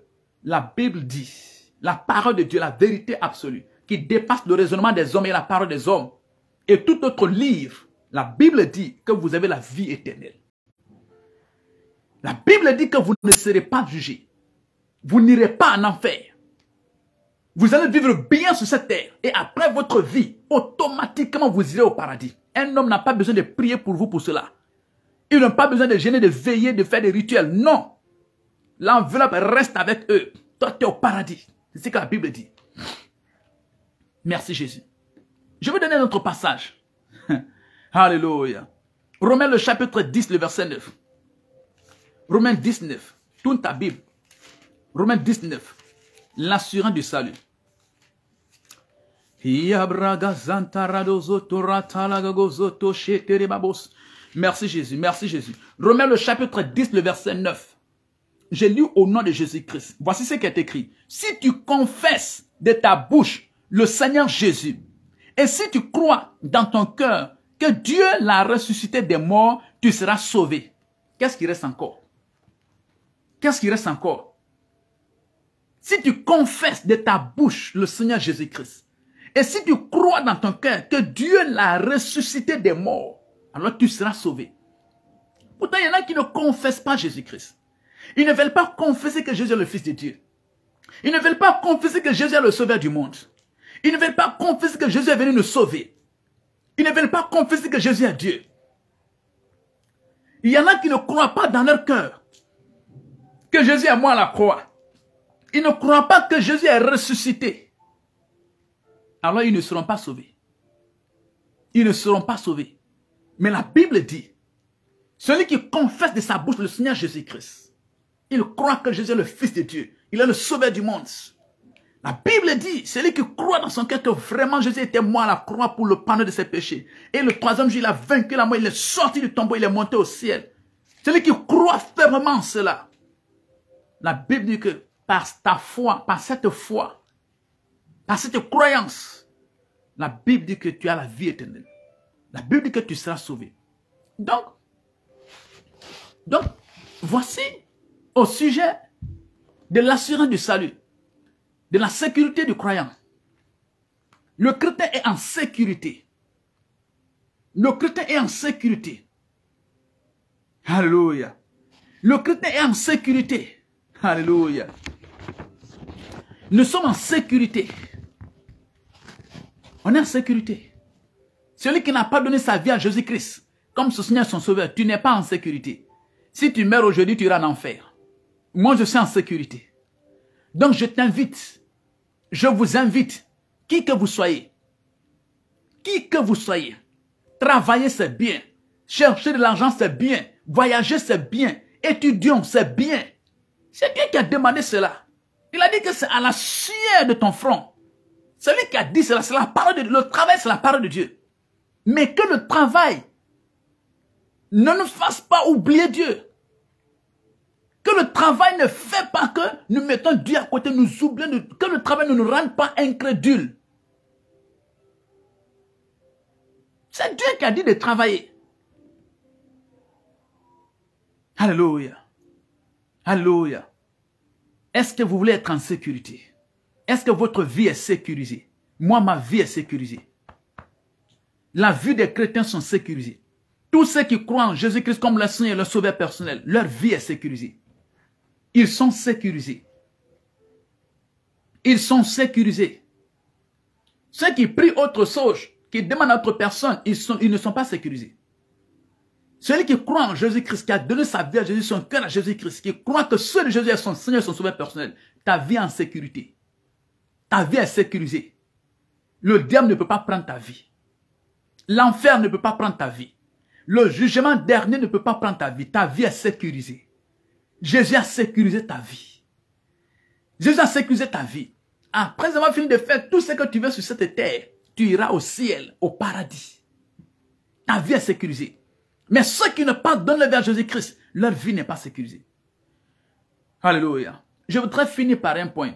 La Bible dit, la parole de Dieu, la vérité absolue, qui dépasse le raisonnement des hommes et la parole des hommes. Et tout autre livre, la Bible dit que vous avez la vie éternelle. La Bible dit que vous ne serez pas jugés. Vous n'irez pas en enfer. Vous allez vivre bien sur cette terre. Et après votre vie, automatiquement vous irez au paradis. Un homme n'a pas besoin de prier pour vous pour cela. Ils n'ont pas besoin de gêner, de veiller, de faire des rituels. Non. L'enveloppe reste avec eux. Toi, tu es au paradis. C'est ce que la Bible dit. Merci Jésus. Je vais donner un autre passage. Alléluia. Romains le chapitre 10, le verset 9. Romains 19. Tourne ta Bible. Romains 19. L'assurance du salut. Merci Jésus, merci Jésus. Romains le chapitre 10, le verset 9. J'ai lu au nom de Jésus-Christ. Voici ce qui est écrit. Si tu confesses de ta bouche le Seigneur Jésus, et si tu crois dans ton cœur que Dieu l'a ressuscité des morts, tu seras sauvé. Qu'est-ce qui reste encore? Qu'est-ce qui reste encore? Si tu confesses de ta bouche le Seigneur Jésus-Christ, et si tu crois dans ton cœur que Dieu l'a ressuscité des morts, alors tu seras sauvé. Pourtant, il y en a qui ne confessent pas Jésus-Christ. Ils ne veulent pas confesser que Jésus est le Fils de Dieu. Ils ne veulent pas confesser que Jésus est le Sauveur du monde. Ils ne veulent pas confesser que Jésus est venu nous sauver. Ils ne veulent pas confesser que Jésus est Dieu. Il y en a qui ne croient pas dans leur cœur que Jésus est mort à la croix. Ils ne croient pas que Jésus est ressuscité. Alors ils ne seront pas sauvés. Ils ne seront pas sauvés. Mais la Bible dit, celui qui confesse de sa bouche le Seigneur Jésus-Christ, il croit que Jésus est le Fils de Dieu. Il est le Sauveur du monde. La Bible dit, celui qui croit dans son cœur que vraiment Jésus était mort à la croix pour le pardon de ses péchés. Et le troisième jour, il a vaincu la mort, il est sorti du tombeau, il est monté au ciel. Celui qui croit fermement en cela. La Bible dit que par ta foi, par cette croyance, la Bible dit que tu as la vie éternelle. La Bible dit que tu seras sauvé. Donc, voici au sujet de l'assurance du salut, de la sécurité du croyant. Le chrétien est en sécurité. Le chrétien est en sécurité. Alléluia. Le chrétien est en sécurité. Alléluia. Nous sommes en sécurité. On est en sécurité. Celui qui n'a pas donné sa vie à Jésus-Christ, comme son Seigneur son Sauveur, tu n'es pas en sécurité. Si tu meurs aujourd'hui, tu iras en enfer. Moi, je suis en sécurité. Donc, je t'invite, je vous invite, qui que vous soyez, travailler c'est bien, chercher de l'argent c'est bien, voyager c'est bien, étudions c'est bien. C'est Dieu qui a demandé cela. Il a dit que c'est à la sueur de ton front. Celui qui a dit cela, c'est la parole de Dieu. Le travail, c'est la parole de Dieu. Mais que le travail ne nous fasse pas oublier Dieu. Que le travail ne fait pas que nous mettons Dieu à côté, nous oublions, que le travail ne nous rende pas incrédules. C'est Dieu qui a dit de travailler. Alléluia. Alléluia. Est-ce que vous voulez être en sécurité? Est-ce que votre vie est sécurisée? Moi, ma vie est sécurisée. La vie des chrétiens sont sécurisées. Tous ceux qui croient en Jésus-Christ comme le Seigneur et le Sauveur personnel, leur vie est sécurisée. Ils sont sécurisés. Ils sont sécurisés. Ceux qui prient autre chose, qui demandent à autre personne, ils ne sont pas sécurisés. Celui qui croit en Jésus-Christ, qui a donné sa vie à Jésus, son cœur à Jésus-Christ, qui croit que seul Jésus est son Seigneur et son Sauveur personnel, ta vie est en sécurité. Ta vie est sécurisée. Le diable ne peut pas prendre ta vie. L'enfer ne peut pas prendre ta vie. Le jugement dernier ne peut pas prendre ta vie. Ta vie est sécurisée. Jésus a sécurisé ta vie. Jésus a sécurisé ta vie. Après avoir fini de faire tout ce que tu veux sur cette terre, tu iras au ciel, au paradis. Ta vie est sécurisée. Mais ceux qui ne pas donnent le vers Jésus-Christ, leur vie n'est pas sécurisée. Alléluia. Je voudrais finir par un point.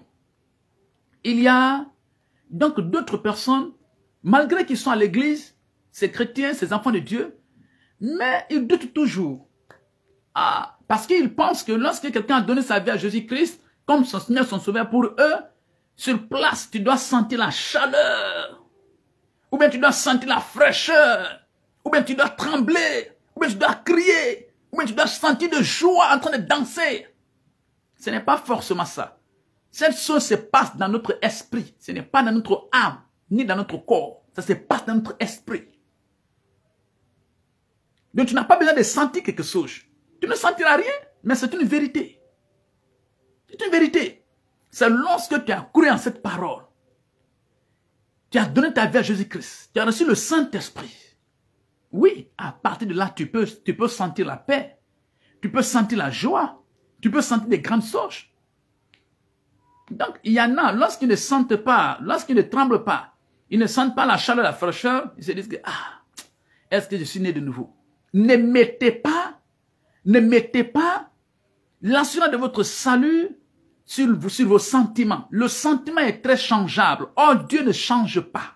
Il y a donc d'autres personnes, malgré qu'ils sont à l'église, ces chrétiens, ces enfants de Dieu, mais ils doutent toujours. Parce qu'ils pensent que lorsque quelqu'un a donné sa vie à Jésus-Christ, comme son Seigneur, son Sauveur, pour eux, sur place, tu dois sentir la chaleur. Ou bien tu dois sentir la fraîcheur. Ou bien tu dois trembler. Ou bien tu dois crier. Ou bien tu dois sentir de joie en train de danser. Ce n'est pas forcément ça. Cette chose se passe dans notre esprit. Ce n'est pas dans notre âme, ni dans notre corps. Ça se passe dans notre esprit. Donc tu n'as pas besoin de sentir quelque chose. Tu ne sentiras rien, mais c'est une vérité. C'est une vérité. C'est lorsque tu as cru en cette parole. Tu as donné ta vie à Jésus-Christ. Tu as reçu le Saint-Esprit. Oui, à partir de là, tu peux sentir la paix. Tu peux sentir la joie. Tu peux sentir des grandes choses. Donc, il y en a, lorsqu'ils ne sentent pas, lorsqu'ils ne tremblent pas, ils ne sentent pas la chaleur, la fraîcheur, ils se disent que, est-ce que je suis né de nouveau? Ne mettez pas l'assurance de votre salut sur vos sentiments. Le sentiment est très changeable. Or, Dieu ne change pas.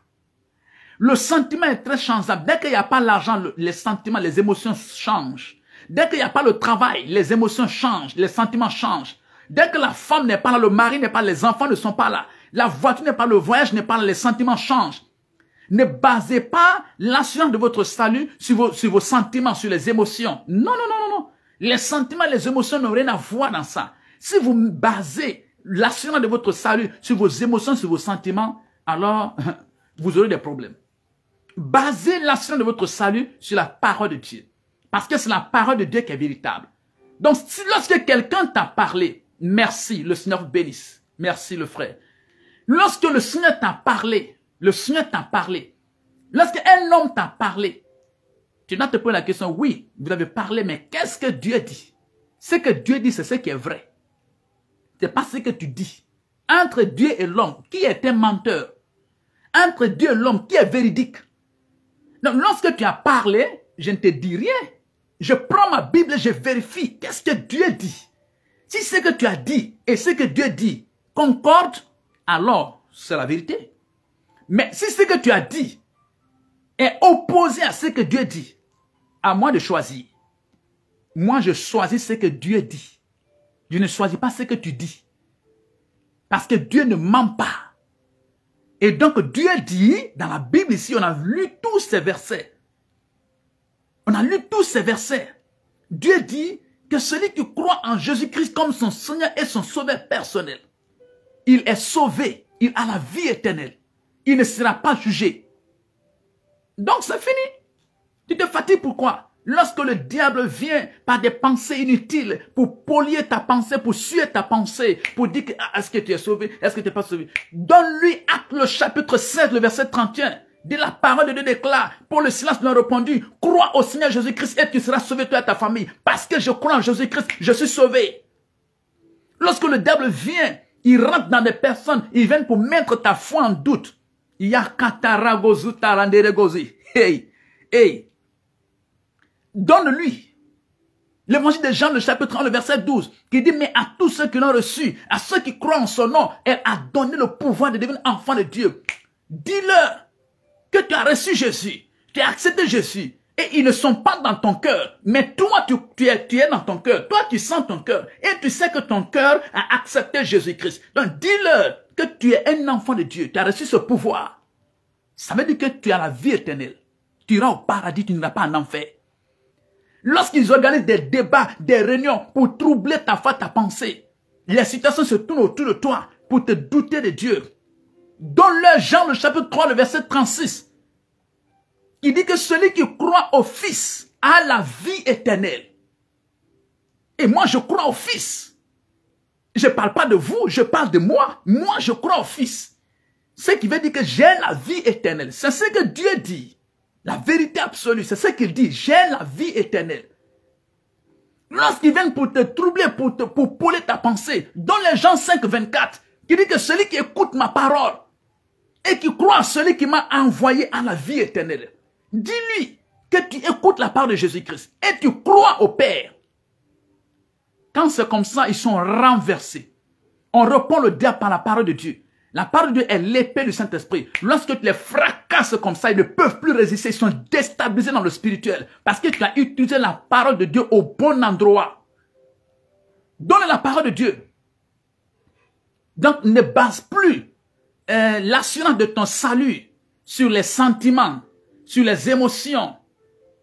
Le sentiment est très changeable. Dès qu'il n'y a pas l'argent, les sentiments, les émotions changent. Dès qu'il n'y a pas le travail, les émotions changent, les sentiments changent. Dès que la femme n'est pas là, le mari n'est pas là, les enfants ne sont pas là, la voiture n'est pas là, le voyage n'est pas là, les sentiments changent. Ne basez pas l'assurance de votre salut sur vos sentiments, sur les émotions. Non, non, non, non, non. Les sentiments et les émotions n'ont rien à voir dans ça. Si vous basez l'assurance de votre salut sur vos émotions, sur vos sentiments, alors vous aurez des problèmes. Basez l'assurance de votre salut sur la parole de Dieu. Parce que c'est la parole de Dieu qui est véritable. Donc, si lorsque quelqu'un t'a parlé, merci, le Seigneur vous bénisse. Merci, le frère. Lorsque le Seigneur t'a parlé, lorsque un homme t'a parlé, tu dois te poser la question, oui, vous avez parlé, mais qu'est-ce que Dieu dit? Ce que Dieu dit, c'est ce qui est vrai. Ce n'est pas ce que tu dis. Entre Dieu et l'homme, qui est un menteur? Entre Dieu et l'homme, qui est véridique? Donc, lorsque tu as parlé, je ne te dis rien. Je prends ma Bible et je vérifie. Qu'est-ce que Dieu dit? Si ce que tu as dit et ce que Dieu dit concorde, alors c'est la vérité. Mais si ce que tu as dit est opposé à ce que Dieu dit, à moi de choisir. Moi, je choisis ce que Dieu dit. Je ne choisis pas ce que tu dis. Parce que Dieu ne ment pas. Et donc, Dieu dit, dans la Bible ici, on a lu tous ces versets. On a lu tous ces versets. Dieu dit que celui qui croit en Jésus-Christ comme son Seigneur et son Sauveur personnel, il est sauvé, il a la vie éternelle. Il ne sera pas jugé. Donc c'est fini. Tu te fatigues pourquoi? Lorsque le diable vient par des pensées inutiles pour polluer ta pensée, pour suer ta pensée, pour dire que est-ce que tu es sauvé, est-ce que tu n'es pas sauvé? Donne-lui Acte le chapitre 16, le verset 31. Dis la parole de Dieu déclare, pour le silence nous a répondu, crois au Seigneur Jésus-Christ et tu seras sauvé toi et ta famille. Parce que je crois en Jésus-Christ, je suis sauvé. Lorsque le diable vient, il rentre dans des personnes, il vient pour mettre ta foi en doute. Il y a kataragozu taranderegozi. Hey, hey. Donne-lui l'évangile de Jean, le chapitre 30, le verset 12, qui dit, mais à tous ceux qui l'ont reçu, à ceux qui croient en son nom, elle a donné le pouvoir de devenir enfant de Dieu. Dis-leur que tu as reçu Jésus, tu as accepté Jésus, et ils ne sont pas dans ton cœur, mais toi, tu es dans ton cœur, toi, tu sens ton cœur, et tu sais que ton cœur a accepté Jésus-Christ. Donc, dis-leur que tu es un enfant de Dieu, tu as reçu ce pouvoir. Ça veut dire que tu as la vie éternelle. Tu iras au paradis, tu n'iras pas en enfer. Lorsqu'ils organisent des débats, des réunions pour troubler ta foi, ta pensée, les situations se tournent autour de toi pour te douter de Dieu. Donne-leur Jean le chapitre 3, le verset 36. Il dit que celui qui croit au Fils a la vie éternelle. Et moi, je crois au Fils. Je ne parle pas de vous, je parle de moi. Moi, je crois au Fils. Ce qui veut dire que j'ai la vie éternelle. C'est ce que Dieu dit. La vérité absolue, c'est ce qu'il dit. J'ai la vie éternelle. Lorsqu'ils viennent pour te troubler, pour polluer ta pensée, dans les Jean 5, 24, qui dit que celui qui écoute ma parole et qui croit à celui qui m'a envoyé à la vie éternelle, dis-lui que tu écoutes la parole de Jésus-Christ et tu crois au Père. Quand c'est comme ça, ils sont renversés. On répond le diable par la parole de Dieu. La parole de Dieu est l'épée du Saint-Esprit. Lorsque tu les fracasses comme ça, ils ne peuvent plus résister. Ils sont déstabilisés dans le spirituel. Parce que tu as utilisé la parole de Dieu au bon endroit. Donne la parole de Dieu. Donc, ne base plus l'assurance de ton salut sur les sentiments, sur les émotions,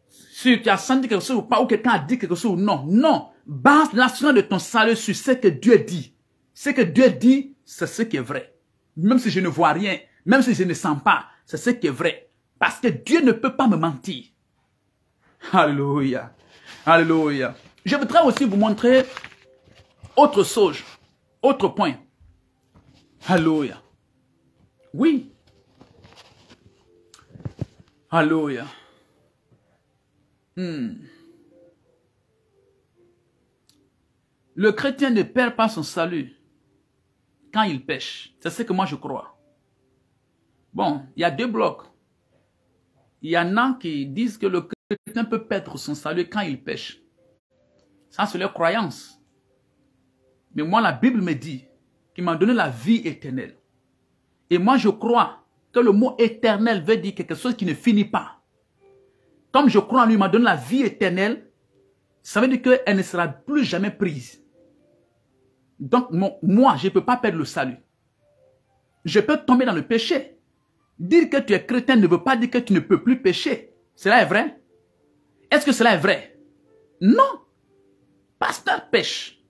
sur tu as senti quelque chose ou pas, ou quelqu'un a dit quelque chose ou non. Non. Base l'assurance de ton salut sur ce que Dieu dit. Ce que Dieu dit, c'est ce qui est vrai. Même si je ne vois rien, même si je ne sens pas, c'est ce qui est vrai. Parce que Dieu ne peut pas me mentir. Alléluia. Alléluia. Je voudrais aussi vous montrer autre chose, autre point. Alléluia. Oui. Alléluia. Le chrétien ne perd pas son salut quand il pêche. C'est ce que moi je crois. Bon, il y a deux blocs. Il y en a qui disent que le chrétien peut perdre son salut quand il pêche. Ça, c'est leur croyance. Mais moi, la Bible me dit qu'il m'a donné la vie éternelle. Et moi, je crois que le mot éternel veut dire quelque chose qui ne finit pas. Comme je crois en lui, il m'a donné la vie éternelle. ça veut dire qu'elle ne sera plus jamais prise. Donc, moi, je ne peux pas perdre le salut. Je peux tomber dans le péché. Dire que tu es chrétien ne veut pas dire que tu ne peux plus pécher. Cela est vrai? Est-ce que cela est vrai? Non. Pasteur pêche.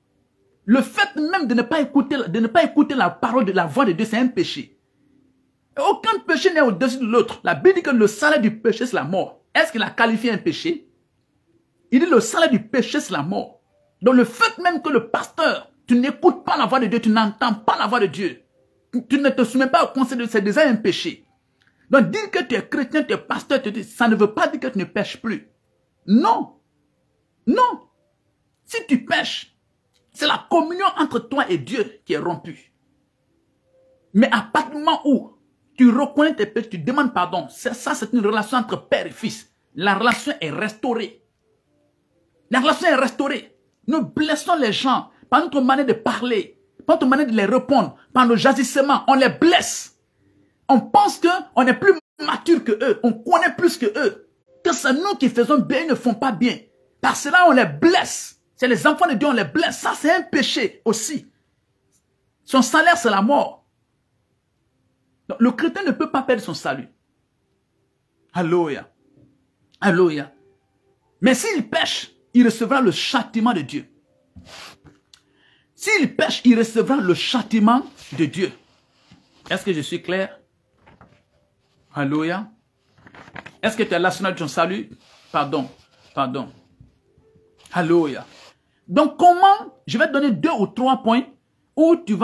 Le fait même de ne pas écouter la parole de la voix de Dieu, c'est un péché. Aucun péché n'est au-dessus de l'autre. La Bible dit que le salaire du péché, c'est la mort. Est-ce qu'il a qualifié un péché? Il dit le salaire du péché, c'est la mort. Donc le fait même que le pasteur, tu n'écoutes pas la voix de Dieu, tu n'entends pas la voix de Dieu, tu ne te soumets pas au conseil de Dieu, c'est déjà un péché. Donc dire que tu es chrétien, tu es pasteur, ça ne veut pas dire que tu ne pêches plus. Non. Non. Si tu pêches, c'est la communion entre toi et Dieu qui est rompue. Mais à partir du moment où tu reconnais tes péchés, tu demandes pardon, ça c'est une relation entre père et fils. La relation est restaurée. La relation est restaurée. Nous blessons les gens par notre manière de parler, par notre manière de les répondre, par nos agissements. On les blesse. On pense qu'on est plus mature que eux, on connaît plus que eux. Que c'est nous qui faisons bien, ils ne font pas bien. Par cela, on les blesse. C'est les enfants de Dieu, on les blesse. Ça, c'est un péché aussi. Son salaire, c'est la mort. Donc, le chrétien ne peut pas perdre son salut. Alléluia. Alléluia. Mais s'il pêche, il recevra le châtiment de Dieu. S'il pêche, il recevra le châtiment de Dieu. Est-ce que je suis clair? Alléluia. Est-ce que tu es là sur ton salut? Pardon. Pardon. Alléluia. Donc comment, je vais te donner 2 ou 3 points où tu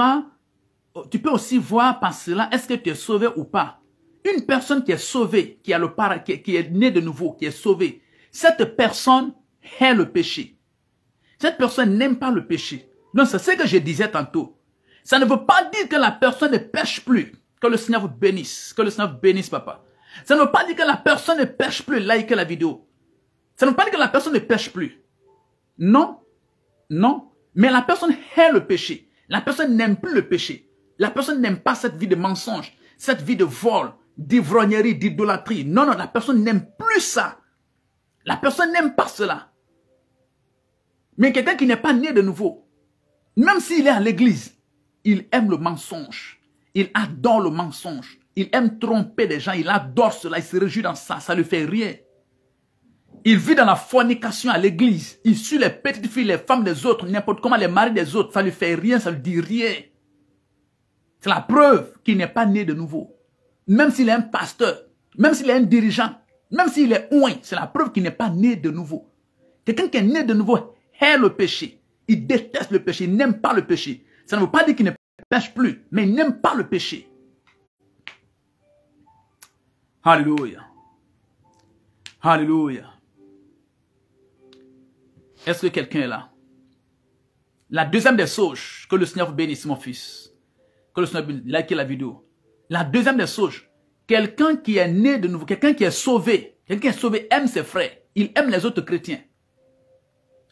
peux aussi voir par cela, est-ce que tu es sauvé ou pas. Une personne qui est sauvée, qui est née de nouveau, qui est sauvée, cette personne hait le péché. Cette personne n'aime pas le péché. Donc c'est ce que je disais tantôt. Ça ne veut pas dire que la personne ne pêche plus. Que le Seigneur vous bénisse. Que le Seigneur vous bénisse, papa. Ça ne veut pas dire que la personne ne pêche plus. Likez la vidéo. Ça ne veut pas dire que la personne ne pêche plus. Non. Non. Mais la personne hait le péché. La personne n'aime plus le péché. La personne n'aime pas cette vie de mensonge, cette vie de vol, d'ivrognerie, d'idolâtrie. Non, non, la personne n'aime plus ça. La personne n'aime pas cela. Mais quelqu'un qui n'est pas né de nouveau, même s'il est à l'église, il aime le mensonge. Il adore le mensonge. Il aime tromper les gens. Il adore cela. Il se réjouit dans ça. Ça ne lui fait rien. Il vit dans la fornication à l'église. Il suit les petites filles, les femmes des autres, n'importe comment, les maris des autres. Ça ne lui fait rien, ça ne lui dit rien. C'est la preuve qu'il n'est pas né de nouveau. Même s'il est un pasteur, même s'il est un dirigeant, même s'il est ouin, c'est la preuve qu'il n'est pas né de nouveau. Quelqu'un qui est né de nouveau hait le péché. Il déteste le péché, il n'aime pas le péché. Ça ne veut pas dire qu'il ne pêche plus, mais il n'aime pas le péché. Alléluia. Alléluia. Est-ce que quelqu'un est là? La deuxième des choses, que le Seigneur vous bénisse, mon fils. Que le Seigneur vous bénisse, likez la vidéo. La deuxième des choses, quelqu'un qui est né de nouveau, quelqu'un qui est sauvé aime ses frères, il aime les autres chrétiens.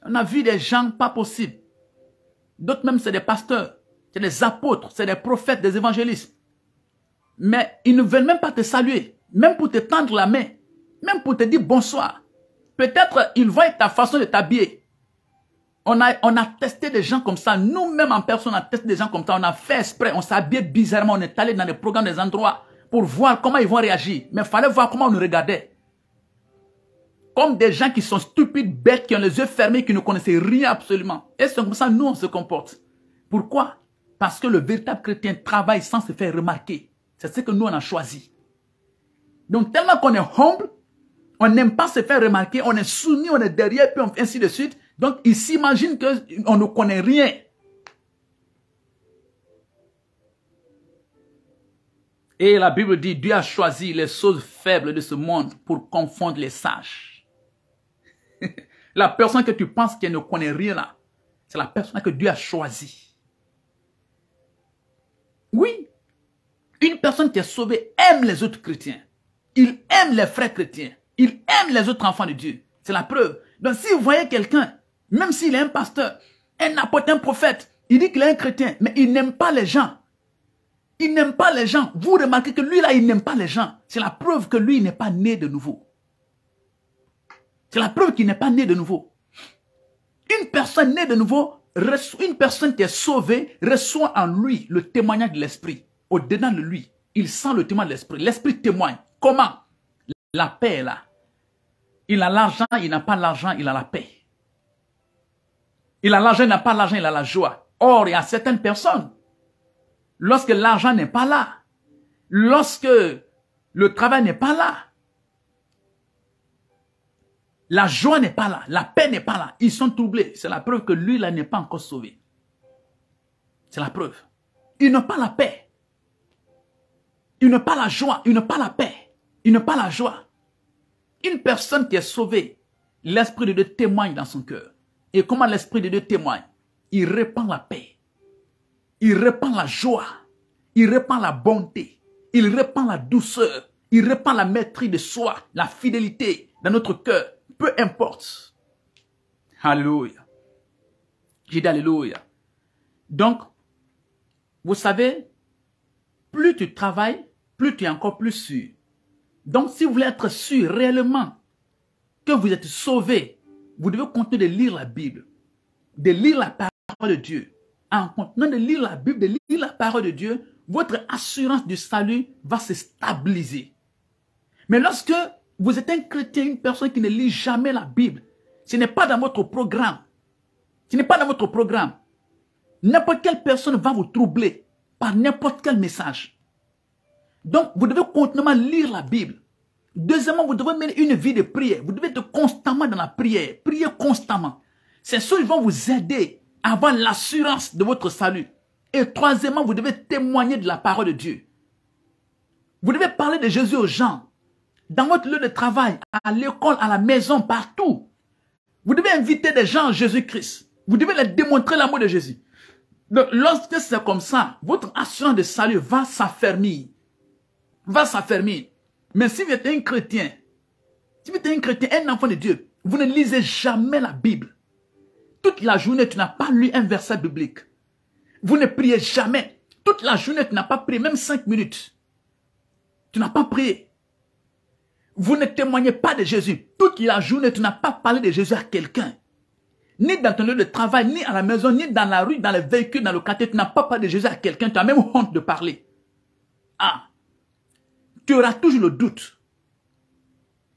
On a vu des gens pas possibles. D'autres même, c'est des pasteurs, c'est des apôtres, c'est des prophètes, des évangélistes. Mais ils ne veulent même pas te saluer, même pour te tendre la main, même pour te dire bonsoir. Peut-être ils voient ta façon de t'habiller. On a testé des gens comme ça. Nous-mêmes en personne, on a testé des gens comme ça. On a fait exprès, on s'habillait bizarrement. On est allé dans des programmes, des endroits pour voir comment ils vont réagir. Mais il fallait voir comment on nous regardait. Comme des gens qui sont stupides, bêtes, qui ont les yeux fermés, qui ne connaissaient rien absolument. Et c'est comme ça, nous, on se comporte. Pourquoi? Parce que le véritable chrétien travaille sans se faire remarquer. C'est ce que nous, on a choisi. Donc, tellement qu'on est humble, on n'aime pas se faire remarquer, on est soumis, on est derrière, puis ainsi de suite. Donc, ils s'imaginent qu'on ne connaît rien. Et la Bible dit, Dieu a choisi les choses faibles de ce monde pour confondre les sages. La personne que tu penses qu'elle ne connaît rien là, c'est la personne que Dieu a choisie. Oui, une personne qui est sauvée aime les autres chrétiens. Il aime les frères chrétiens. Il aime les autres enfants de Dieu. C'est la preuve. Donc si vous voyez quelqu'un, même s'il est un pasteur, un apôtre, un prophète, il dit qu'il est un chrétien, mais il n'aime pas les gens. Il n'aime pas les gens. Vous remarquez que lui là, il n'aime pas les gens. C'est la preuve que lui, il n'est pas né de nouveau. C'est la preuve qu'il n'est pas né de nouveau. Une personne née de nouveau, une personne qui est sauvée, reçoit en lui le témoignage de l'Esprit. Au-dedans de lui, il sent le témoignage de l'Esprit. L'Esprit témoigne. Comment? La paix est là. Il a l'argent, il n'a pas l'argent, il a la paix. Il a l'argent, il n'a pas l'argent, il a la joie. Or, il y a certaines personnes, lorsque l'argent n'est pas là, lorsque le travail n'est pas là, la joie n'est pas là, la paix n'est pas là, ils sont troublés. C'est la preuve que lui, là, n'est pas encore sauvé. C'est la preuve. Il n'a pas la paix. Il n'a pas la joie, il n'a pas la paix. Il n'a pas la joie. Une personne qui est sauvée, l'Esprit de Dieu témoigne dans son cœur. Et comment l'Esprit de Dieu témoigne? Il répand la paix. Il répand la joie. Il répand la bonté. Il répand la douceur. Il répand la maîtrise de soi, la fidélité dans notre cœur. Peu importe. Alléluia. J'ai dit alléluia. Donc, vous savez, plus tu travailles, plus tu es encore plus sûr. Donc, si vous voulez être sûr réellement que vous êtes sauvé, vous devez continuer de lire la Bible, de lire la parole de Dieu. En continuant de lire la Bible, de lire la parole de Dieu, votre assurance du salut va se stabiliser. Mais lorsque vous êtes un chrétien, une personne qui ne lit jamais la Bible, ce n'est pas dans votre programme. Ce n'est pas dans votre programme. N'importe quelle personne va vous troubler par n'importe quel message. Donc, vous devez continuellement lire la Bible. Deuxièmement, vous devez mener une vie de prière. Vous devez être constamment dans la prière. Prier constamment. Ces choses vont vous aider à avoir l'assurance de votre salut. Et troisièmement, vous devez témoigner de la parole de Dieu. Vous devez parler de Jésus aux gens. Dans votre lieu de travail, à l'école, à la maison, partout. Vous devez inviter des gens à Jésus-Christ. Vous devez leur démontrer l'amour de Jésus. Donc, lorsque c'est comme ça, votre assurance de salut va s'affermir. Va s'affermir. Mais si vous êtes un chrétien, un enfant de Dieu, vous ne lisez jamais la Bible. Toute la journée, tu n'as pas lu un verset biblique. Vous ne priez jamais. Toute la journée, tu n'as pas prié, même 5 minutes. Tu n'as pas prié. Vous ne témoignez pas de Jésus. Toute la journée, tu n'as pas parlé de Jésus à quelqu'un. Ni dans ton lieu de travail, ni à la maison, ni dans la rue, dans les véhicules, dans le quartier, tu n'as pas parlé de Jésus à quelqu'un. Tu as même honte de parler. Ah! Tu auras toujours le doute.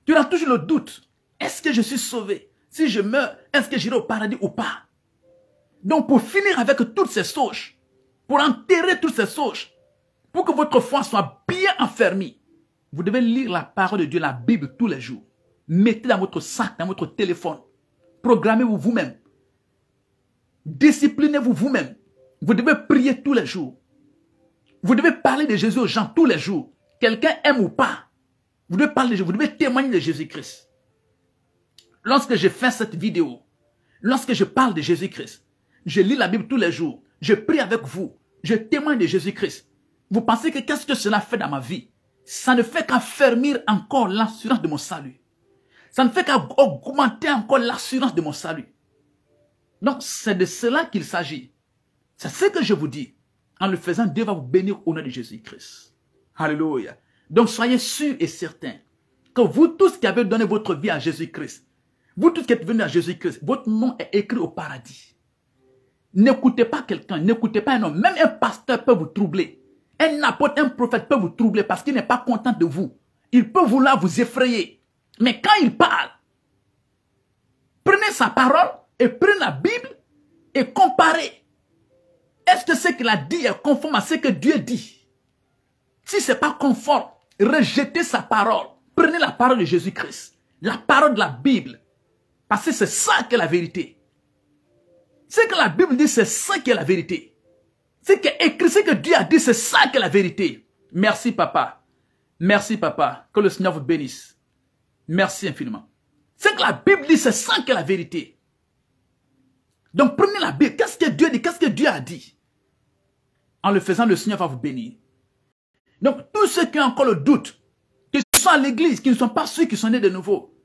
Tu auras toujours le doute. Est-ce que je suis sauvé? Si je meurs, est-ce que j'irai au paradis ou pas? Donc pour finir avec toutes ces sauges, pour enterrer toutes ces sauges, pour que votre foi soit bien enfermée, vous devez lire la parole de Dieu, la Bible, tous les jours. Mettez dans votre sac, dans votre téléphone. Programmez-vous vous-même. Disciplinez-vous vous-même. Vous devez prier tous les jours. Vous devez parler de Jésus aux gens tous les jours. Quelqu'un aime ou pas, vous devez parler de Jésus, vous devez témoigner de Jésus-Christ. Lorsque je fais cette vidéo, lorsque je parle de Jésus-Christ, je lis la Bible tous les jours, je prie avec vous, je témoigne de Jésus-Christ. Vous pensez que qu'est-ce que cela fait dans ma vie? Ça ne fait qu'affermir encore l'assurance de mon salut. Ça ne fait qu'augmenter encore l'assurance de mon salut. Donc c'est de cela qu'il s'agit. C'est ce que je vous dis. En le faisant, Dieu va vous bénir au nom de Jésus-Christ. Alléluia. Donc soyez sûrs et certains que vous tous qui avez donné votre vie à Jésus-Christ, vous tous qui êtes venus à Jésus-Christ, votre nom est écrit au paradis. N'écoutez pas quelqu'un, n'écoutez pas un homme. Même un pasteur peut vous troubler. Un apôtre, un prophète peut vous troubler parce qu'il n'est pas content de vous. Il peut vouloir vous effrayer. Mais quand il parle, prenez sa parole et prenez la Bible et comparez. Est-ce que ce qu'il a dit est conforme à ce que Dieu dit? Si ce n'est pas conforme, rejetez sa parole. Prenez la parole de Jésus-Christ. La parole de la Bible. Parce que c'est ça qui est la vérité. Ce que la Bible dit, c'est ça qui est la vérité. Ce qui est écrit, ce que Dieu a dit, c'est ça qui est la vérité. Merci papa. Merci papa. Que le Seigneur vous bénisse. Merci infiniment. Ce que la Bible dit, c'est ça qui est la vérité. Donc prenez la Bible. Qu'est-ce que Dieu dit? Qu'est-ce que Dieu a dit? En le faisant, le Seigneur va vous bénir. Donc, tous ceux qui ont encore le doute, qui sont à l'église, qui ne sont pas ceux qui sont nés de nouveau,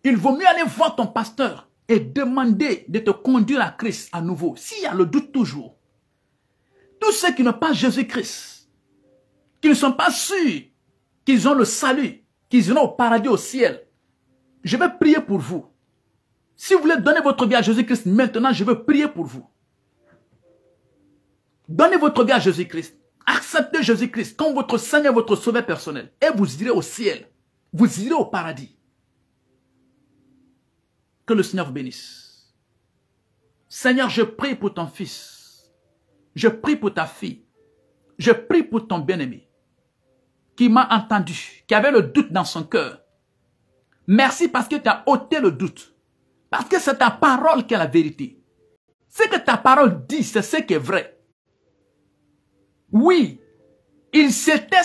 il vaut mieux aller voir ton pasteur et demander de te conduire à Christ à nouveau, s'il y a le doute toujours. Tous ceux qui n'ont pas Jésus-Christ, qui ne sont pas sûrs qu'ils ont le salut, qu'ils iront au paradis, au ciel, je vais prier pour vous. Si vous voulez donner votre vie à Jésus-Christ, maintenant, je veux prier pour vous. Donnez votre vie à Jésus-Christ. Acceptez Jésus-Christ comme votre Seigneur, votre Sauveur personnel. Et vous irez au ciel. Vous irez au paradis. Que le Seigneur vous bénisse. Seigneur, je prie pour ton fils. Je prie pour ta fille. Je prie pour ton bien-aimé qui m'a entendu, qui avait le doute dans son cœur. Merci parce que tu as ôté le doute. Parce que c'est ta parole qui est la vérité. Ce que ta parole dit, c'est ce qui est vrai. Oui, il s'était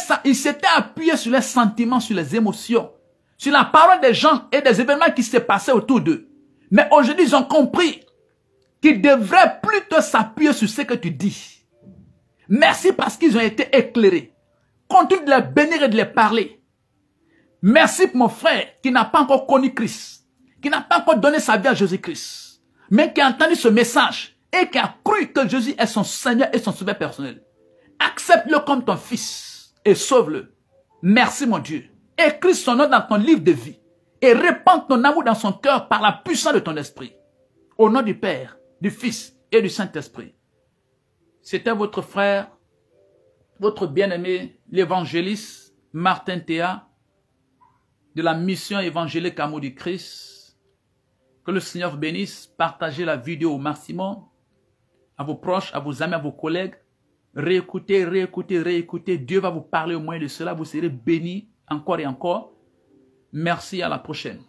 appuyé sur les sentiments, sur les émotions, sur la parole des gens et des événements qui se passaient autour d'eux. Mais aujourd'hui, ils ont compris qu'ils devraient plutôt s'appuyer sur ce que tu dis. Merci parce qu'ils ont été éclairés. Continue de les bénir et de les parler. Merci pour mon frère qui n'a pas encore connu Christ, qui n'a pas encore donné sa vie à Jésus-Christ, mais qui a entendu ce message et qui a cru que Jésus est son Seigneur et son Sauveur personnel. Accepte-le comme ton fils et sauve-le. Merci mon Dieu. Écris son nom dans ton livre de vie et répands ton amour dans son cœur par la puissance de ton esprit. Au nom du Père, du Fils et du Saint-Esprit. C'était votre frère, votre bien-aimé, l'évangéliste Martin Théa, de la mission évangélique Amour du Christ. Que le Seigneur vous bénisse. Partagez la vidéo au maximum à vos proches, à vos amis, à vos collègues. Réécoutez, réécoutez, réécoutez. Dieu va vous parler au moyen de cela. Vous serez bénis encore et encore. Merci, à la prochaine.